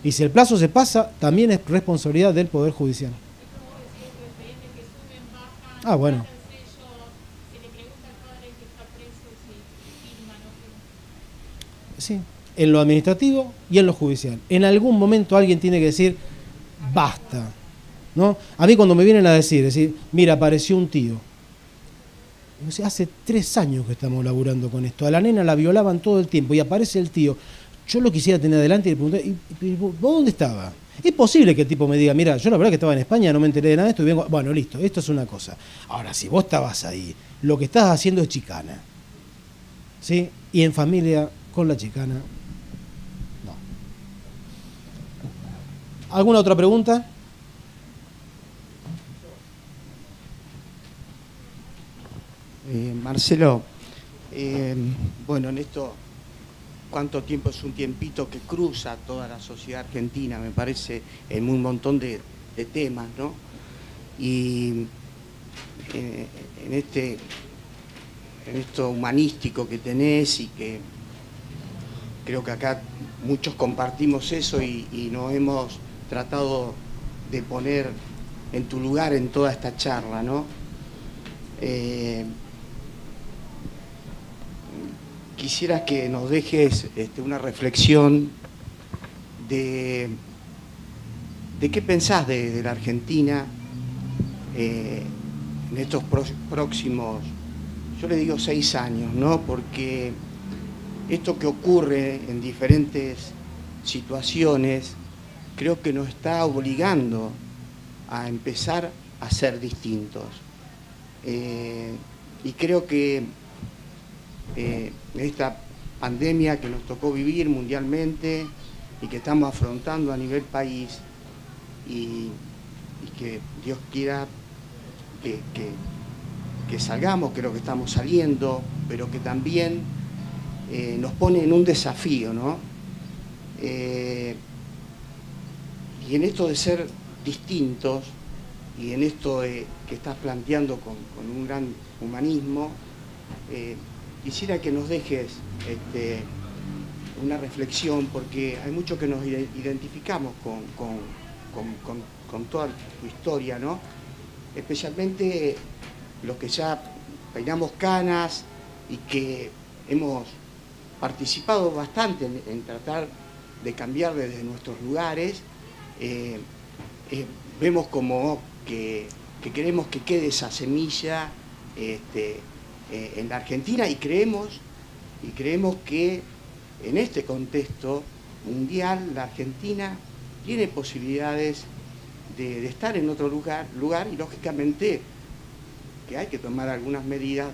Y si el plazo se pasa, también es responsabilidad del Poder Judicial. Ah, bueno. Sí, en lo administrativo y en lo judicial. En algún momento alguien tiene que decir, basta, ¿no? A mí cuando me vienen a decir, mira, apareció un tío. Hace 3 años que estamos laburando con esto. A la nena la violaban todo el tiempo y aparece el tío. Yo lo quisiera tener adelante y le pregunté, ¿y vos dónde estaba? Es posible que el tipo me diga, mira, yo la verdad que estaba en España, no me enteré de nada de esto y vengo... Bueno, listo, esto es una cosa. Ahora, si vos estabas ahí, lo que estás haciendo es chicana. ¿Sí? Y en familia, con la chicana, no. ¿Alguna otra pregunta? Marcelo, bueno, en esto, ¿cuánto tiempo es un tiempito que cruza toda la sociedad argentina? Me parece en un montón de temas, ¿no? Y en esto humanístico que tenés y que creo que acá muchos compartimos eso y nos hemos tratado de poner en tu lugar en toda esta charla, ¿no? Quisiera que nos dejes una reflexión de qué pensás de la Argentina en estos próximos, yo le digo 6 años, ¿no? Porque esto que ocurre en diferentes situaciones creo que nos está obligando a empezar a ser distintos. Y creo que esta pandemia que nos tocó vivir mundialmente y que estamos afrontando a nivel país y que Dios quiera que salgamos, creo que estamos saliendo, pero que también nos pone en un desafío, ¿no? Y en esto de ser distintos y en esto que estás planteando con un gran humanismo, quisiera que nos dejes una reflexión, porque hay mucho que nos identificamos con toda tu historia, ¿no? Especialmente los que ya peinamos canas y que hemos participado bastante en tratar de cambiar desde nuestros lugares. Vemos como que queremos que quede esa semilla en la Argentina, y creemos que en este contexto mundial la Argentina tiene posibilidades de estar en otro lugar, y lógicamente que hay que tomar algunas medidas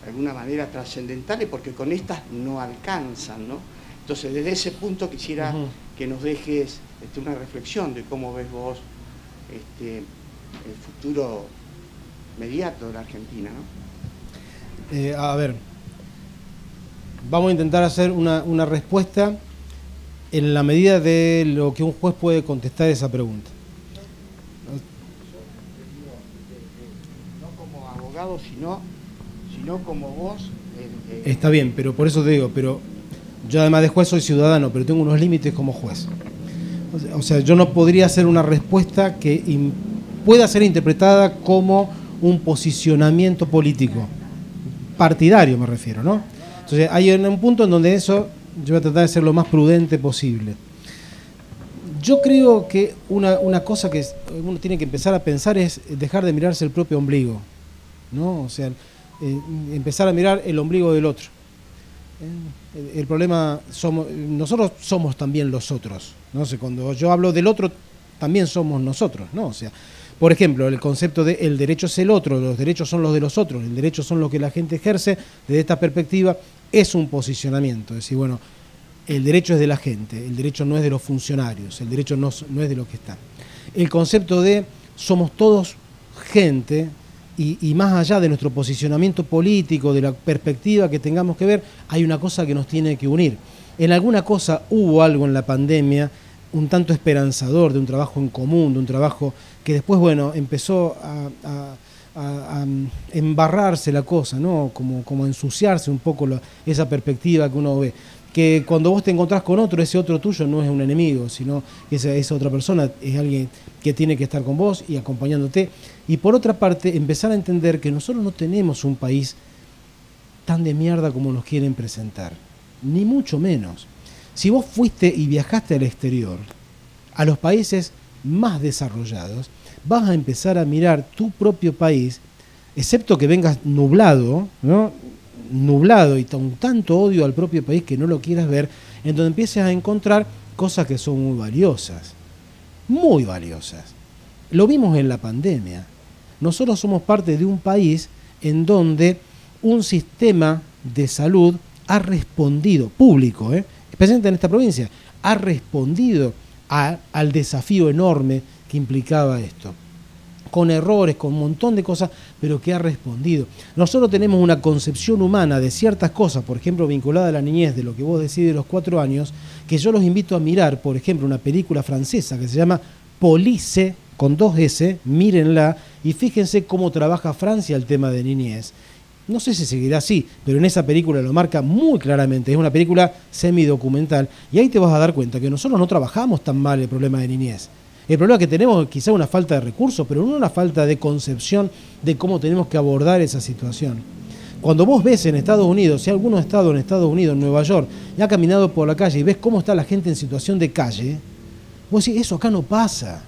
de alguna manera trascendentales, porque con estas no alcanzan, ¿no? Entonces, desde ese punto quisiera que nos dejes una reflexión de cómo ves vos el futuro inmediato de la Argentina, ¿no? A ver, vamos a intentar hacer una respuesta en la medida de lo que un juez puede contestar esa pregunta. No como abogado, sino como vos. Está bien, pero por eso te digo, pero yo además de juez soy ciudadano, pero tengo unos límites como juez. O sea, yo no podría hacer una respuesta que pueda ser interpretada como un posicionamiento político, partidario me refiero, ¿no? Entonces hay un punto en donde eso yo voy a tratar de ser lo más prudente posible. Yo creo que una cosa que uno tiene que empezar a pensar es dejar de mirarse el propio ombligo, ¿no? O sea, empezar a mirar el ombligo del otro. El problema nosotros somos también los otros, ¿no? O sea, cuando yo hablo del otro, también somos nosotros, ¿no? O sea, por ejemplo, el concepto de el derecho es el otro, los derechos son los de los otros, el derecho son los que la gente ejerce, desde esta perspectiva es un posicionamiento, es decir, bueno, el derecho es de la gente, el derecho no es de los funcionarios, el derecho no es de los que están. El concepto de somos todos gente, y más allá de nuestro posicionamiento político, de la perspectiva que tengamos que ver, hay una cosa que nos tiene que unir. En alguna cosa hubo algo en la pandemia un tanto esperanzador, de un trabajo en común, de un trabajo que después, bueno, empezó a embarrarse la cosa, ¿no? Como a ensuciarse un poco esa perspectiva que uno ve. Que cuando vos te encontrás con otro, ese otro tuyo no es un enemigo, sino que esa otra persona es alguien que tiene que estar con vos y acompañándote. Y por otra parte, empezar a entender que nosotros no tenemos un país tan de mierda como nos quieren presentar, ni mucho menos. Si vos fuiste y viajaste al exterior, a los países más desarrollados, vas a empezar a mirar tu propio país, excepto que vengas nublado, ¿no? Nublado y con tanto odio al propio país que no lo quieras ver, en donde empieces a encontrar cosas que son muy valiosas, muy valiosas. Lo vimos en la pandemia. Nosotros somos parte de un país en donde un sistema de salud ha respondido, público, especialmente en esta provincia, ha respondido al desafío enorme que implicaba esto. Con errores, con un montón de cosas, pero que ha respondido. Nosotros tenemos una concepción humana de ciertas cosas, por ejemplo, vinculada a la niñez, de lo que vos decís de los 4 años, que yo los invito a mirar, por ejemplo, una película francesa que se llama Police, con 2 S, mírenla, y fíjense cómo trabaja Francia el tema de niñez. No sé si seguirá así, pero en esa película lo marca muy claramente. Es una película semidocumental, y ahí te vas a dar cuenta que nosotros no trabajamos tan mal el problema de niñez. El problema que tenemos es quizá una falta de recursos, pero no una falta de concepción de cómo tenemos que abordar esa situación. Cuando vos ves en Estados Unidos, si alguno ha estado en Estados Unidos, en Nueva York, y ha caminado por la calle y ves cómo está la gente en situación de calle, vos decís, eso acá no pasa.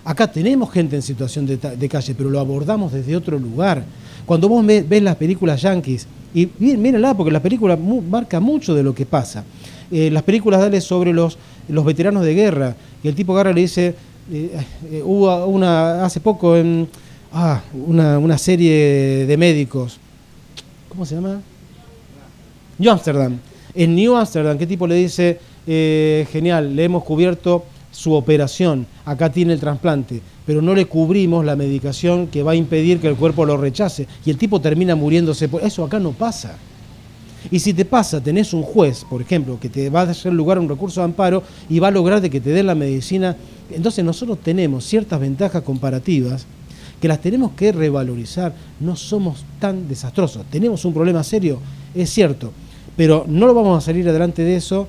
Acá tenemos gente en situación de calle, pero lo abordamos desde otro lugar. Cuando vos ves las películas yanquis, y mírenla, porque la película marca mucho de lo que pasa. Las películas dale sobre los veteranos de guerra, y el tipo agarra y le dice... hubo hace poco una serie de médicos, ¿cómo se llama? New Amsterdam. En New Amsterdam, ¿qué tipo le dice? Genial, le hemos cubierto su operación, acá tiene el trasplante, pero no le cubrimos la medicación que va a impedir que el cuerpo lo rechace, y el tipo termina muriéndose. Eso acá no pasa. Y si te pasa, tenés un juez, por ejemplo, que te va a hacer lugar a un recurso de amparo y va a lograr de que te den la medicina. Entonces nosotros tenemos ciertas ventajas comparativas que las tenemos que revalorizar. No somos tan desastrosos. Tenemos un problema serio, es cierto, pero no lo vamos a salir adelante de eso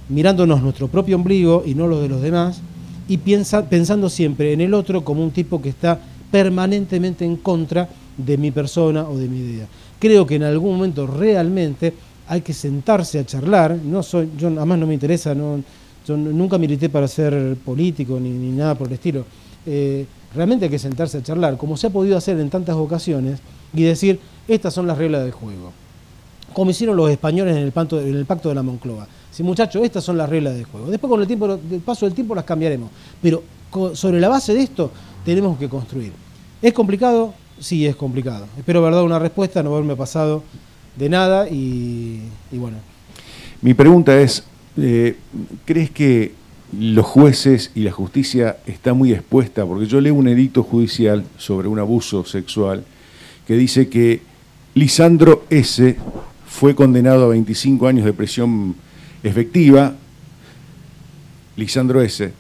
mirándonos nuestro propio ombligo y no los de los demás, y pensando siempre en el otro como un tipo que está permanentemente en contra de mi persona o de mi idea. Creo que en algún momento realmente hay que sentarse a charlar. Yo además no me interesa, yo nunca milité para ser político ni nada por el estilo. Realmente hay que sentarse a charlar, como se ha podido hacer en tantas ocasiones, y decir, estas son las reglas del juego. Como hicieron los españoles en el Pacto de la Moncloa. Sí, muchachos, estas son las reglas del juego. Después, con el paso del tiempo, las cambiaremos. Pero sobre la base de esto, tenemos que construir. ¿Es complicado? Sí, es complicado. Espero haber dado una respuesta, no haberme pasado de nada y bueno. Mi pregunta es, ¿crees que los jueces y la justicia está muy expuesta? Porque yo leo un edicto judicial sobre un abuso sexual que dice que Lisandro S. fue condenado a 25 años de prisión efectiva. Lisandro S.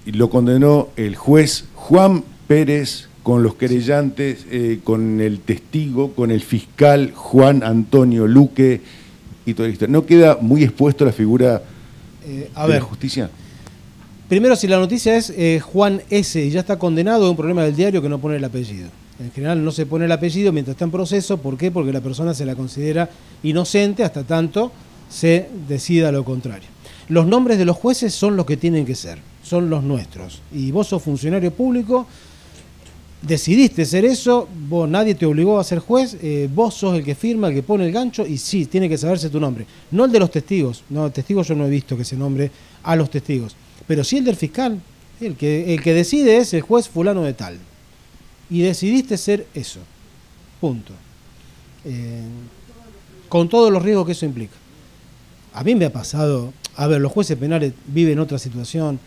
Lo condenó el juez Juan Pérez con los querellantes, con el testigo, con el fiscal Juan Antonio Luque y todo esto. ¿No queda muy expuesto la figura de la justicia? Primero, si la noticia es Juan S. y ya está condenado, es un problema del diario que no pone el apellido. En general no se pone el apellido mientras está en proceso. ¿Por qué? Porque la persona se la considera inocente hasta tanto se decida lo contrario. Los nombres de los jueces son los que tienen que ser, son los nuestros. Y vos sos funcionario público, decidiste ser eso, nadie te obligó a ser juez, vos sos el que firma, el que pone el gancho, y sí, tiene que saberse tu nombre. No el de los testigos, no, testigos yo no he visto que se nombre a los testigos, pero sí el del fiscal, el que decide es el juez fulano de tal. Y decidiste ser eso, punto. Con todos los riesgos que eso implica. A mí me ha pasado, los jueces penales viven otra situación.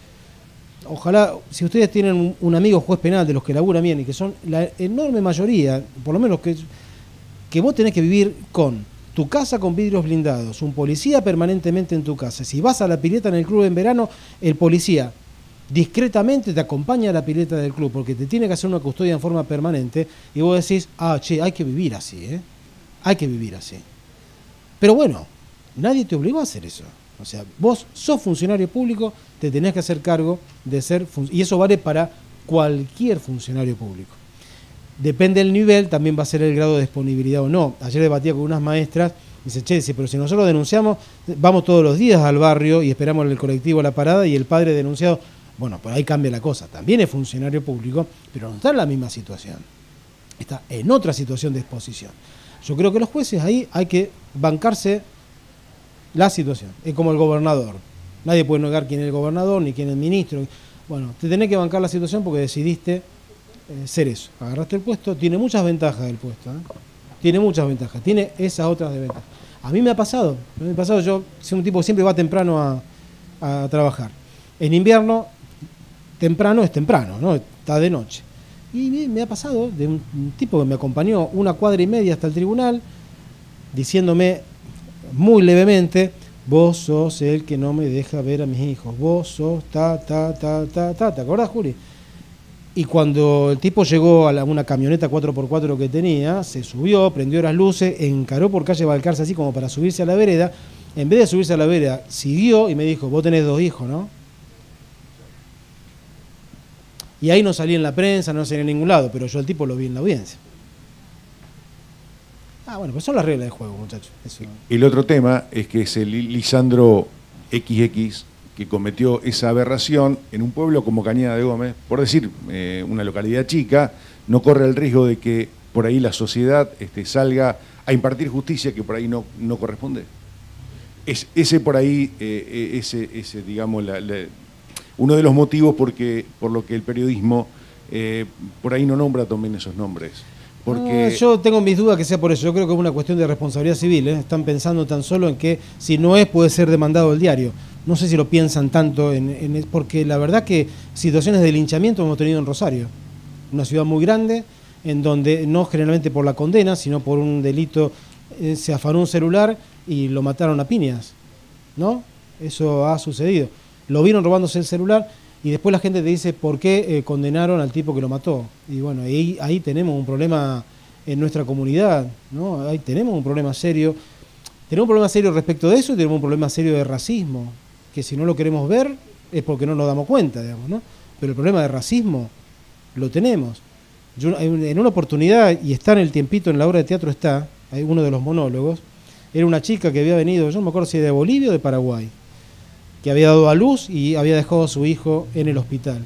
Ojalá, si ustedes tienen un amigo juez penal de los que laburan bien y que son la enorme mayoría, por lo menos que vos tenés que vivir con tu casa con vidrios blindados, un policía permanentemente en tu casa. Si vas a la pileta en el club en verano, el policía discretamente te acompaña a la pileta del club porque te tiene que hacer una custodia en forma permanente y vos decís, hay que vivir así, hay que vivir así. Pero bueno, nadie te obligó a hacer eso. O sea, vos sos funcionario público, te tenés que hacer cargo de ser y eso vale para cualquier funcionario público. Depende del nivel, también va a ser el grado de disponibilidad o no. Ayer debatía con unas maestras, dice, pero si nosotros denunciamos, vamos todos los días al barrio y esperamos el colectivo a la parada y el padre denunciado, bueno, por ahí cambia la cosa. También es funcionario público, pero no está en la misma situación. Está en otra situación de exposición. Yo creo que los jueces ahí hay que bancarse la situación. Es como el gobernador. Nadie puede negar quién es el gobernador ni quién es el ministro. Bueno, te tenés que bancar la situación porque decidiste ser eso. Agarraste el puesto, tiene muchas ventajas el puesto. Tiene muchas ventajas, tiene esas otras desventajas. A mí me ha pasado, yo soy un tipo que siempre va temprano a trabajar. En invierno, temprano es temprano, ¿no? Está de noche. Y me ha pasado de un tipo que me acompañó 1,5 cuadras hasta el tribunal, diciéndome muy levemente, vos sos el que no me deja ver a mis hijos, vos sos ¿te acordás, Juli? Y cuando el tipo llegó a una camioneta 4x4 que tenía, se subió, prendió las luces, encaró por calle Balcarce así como para subirse a la vereda. En vez de subirse a la vereda, siguió y me dijo, vos tenés 2 hijos, ¿no? Y ahí no salí en la prensa, no salí en ningún lado, pero yo al tipo lo vi en la audiencia. Bueno, pues son las reglas del juego, muchachos. Eso. El otro tema es que es el Lisandro XX que cometió esa aberración en un pueblo como Cañada de Gómez, por decir, una localidad chica, no corre el riesgo de que por ahí la sociedad salga a impartir justicia que por ahí no corresponde. Ese por ahí, digamos, uno de los motivos por lo que el periodismo por ahí no nombra también esos nombres. Porque yo tengo mis dudas que sea por eso. Yo creo que es una cuestión de responsabilidad civil. Están pensando tan solo en que si no es, puede ser demandado el diario. No sé si lo piensan tanto, porque la verdad que situaciones de linchamiento hemos tenido en Rosario, una ciudad muy grande, en donde no generalmente por la condena, sino por un delito, se afanó un celular y lo mataron a piñas, ¿no? Eso ha sucedido. Lo vieron robándose el celular Y después la gente te dice, ¿por qué condenaron al tipo que lo mató? Y bueno, ahí tenemos un problema en nuestra comunidad, ¿no? Ahí tenemos un problema serio. Tenemos un problema serio respecto de eso y tenemos un problema serio de racismo, que si no lo queremos ver es porque no nos damos cuenta, digamos, ¿no? Pero el problema de racismo lo tenemos. Yo, en una oportunidad, y está en el tiempito, en la obra de teatro está, hay uno de los monólogos, era una chica que había venido, yo no me acuerdo si de Bolivia o de Paraguay, que había dado a luz y había dejado a su hijo en el hospital.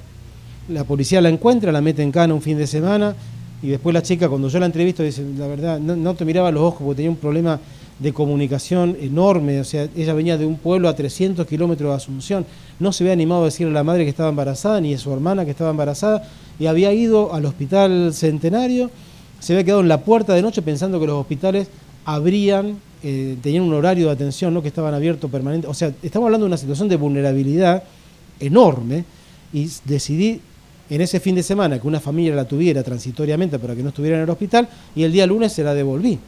La policía la encuentra, la mete en cana un fin de semana, y después la chica, cuando yo la entrevisto, dice, la verdad, no te miraba a los ojos porque tenía un problema de comunicación enorme, o sea, ella venía de un pueblo a 300 kilómetros de Asunción, no se había animado a decirle a la madre que estaba embarazada, ni a su hermana que estaba embarazada, y había ido al hospital Centenario, se había quedado en la puerta de noche pensando que los hospitales abrían, tenían un horario de atención, ¿no? Que estaban abiertos permanente, o sea, estamos hablando de una situación de vulnerabilidad enorme, y decidí en ese fin de semana que una familia la tuviera transitoriamente para que no estuviera en el hospital, y el día lunes se la devolví.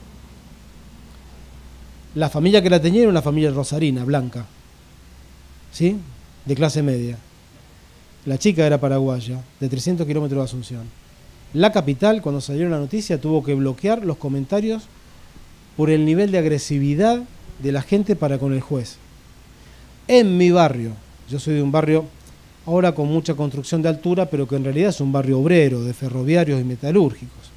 La familia que la tenía era una familia rosarina, blanca, ¿sí? De clase media. La chica era paraguaya, de 300 kilómetros de Asunción. La capital, cuando salió la noticia, tuvo que bloquear los comentarios por el nivel de agresividad de la gente para con el juez. En mi barrio, yo soy de un barrio ahora con mucha construcción de altura, pero que en realidad es un barrio obrero, de ferroviarios y metalúrgicos.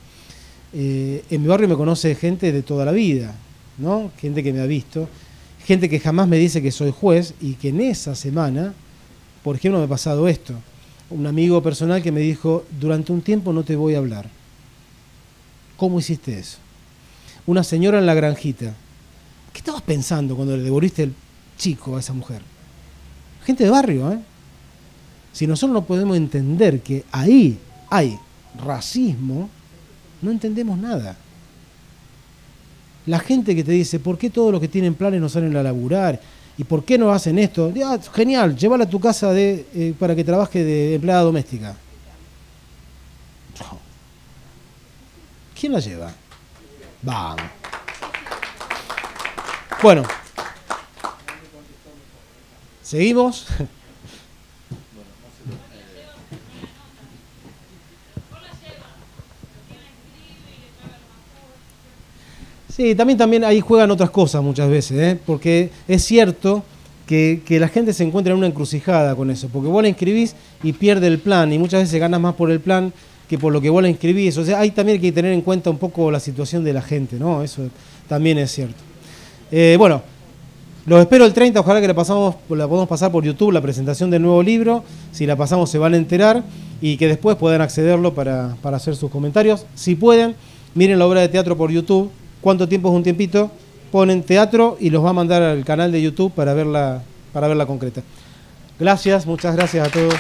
En mi barrio me conoce gente de toda la vida, ¿no? Gente que me ha visto, gente que jamás me dice que soy juez y que en esa semana, por ejemplo, me ha pasado esto. Un amigo personal que me dijo, durante un tiempo no te voy a hablar. ¿Cómo hiciste eso? Una señora en la granjita. ¿Qué estabas pensando cuando le devolviste el chico a esa mujer? Gente de barrio, ¿eh? Si nosotros no podemos entender que ahí hay racismo, no entendemos nada. La gente que te dice, ¿por qué todos los que tienen planes no salen a laburar? ¿Y por qué no hacen esto? Ah, genial, llévala a tu casa para que trabaje de empleada doméstica. ¿Quién la lleva? Vamos. Bueno. ¿Seguimos? Sí, también ahí juegan otras cosas muchas veces, ¿eh? Porque es cierto que la gente se encuentra en una encrucijada con eso, porque vos la inscribís y pierde el plan, y muchas veces ganas más por el plan que por lo que vos la inscribís. O sea, ahí también hay que tener en cuenta un poco la situación de la gente, ¿no? Eso también es cierto. Bueno, los espero el 30, ojalá que la podamos pasar por YouTube, la presentación del nuevo libro. Si la pasamos se van a enterar y que después puedan accederlo para hacer sus comentarios. Si pueden, miren la obra de teatro por YouTube. ¿Cuánto tiempo es un tiempito? Ponen teatro y los va a mandar al canal de YouTube para verla concreta. Gracias, muchas gracias a todos.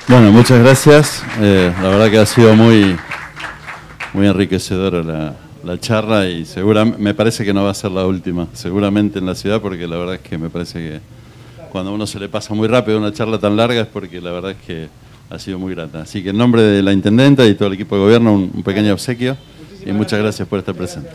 Bueno, muchas gracias. La verdad que ha sido muy enriquecedora la charla y me parece que no va a ser la última, seguramente en la ciudad, porque la verdad es que me parece que cuando a uno se le pasa muy rápido una charla tan larga es porque la verdad es que ha sido muy grata. Así que en nombre de la intendenta y todo el equipo de gobierno un pequeño obsequio y muchas gracias por estar presente.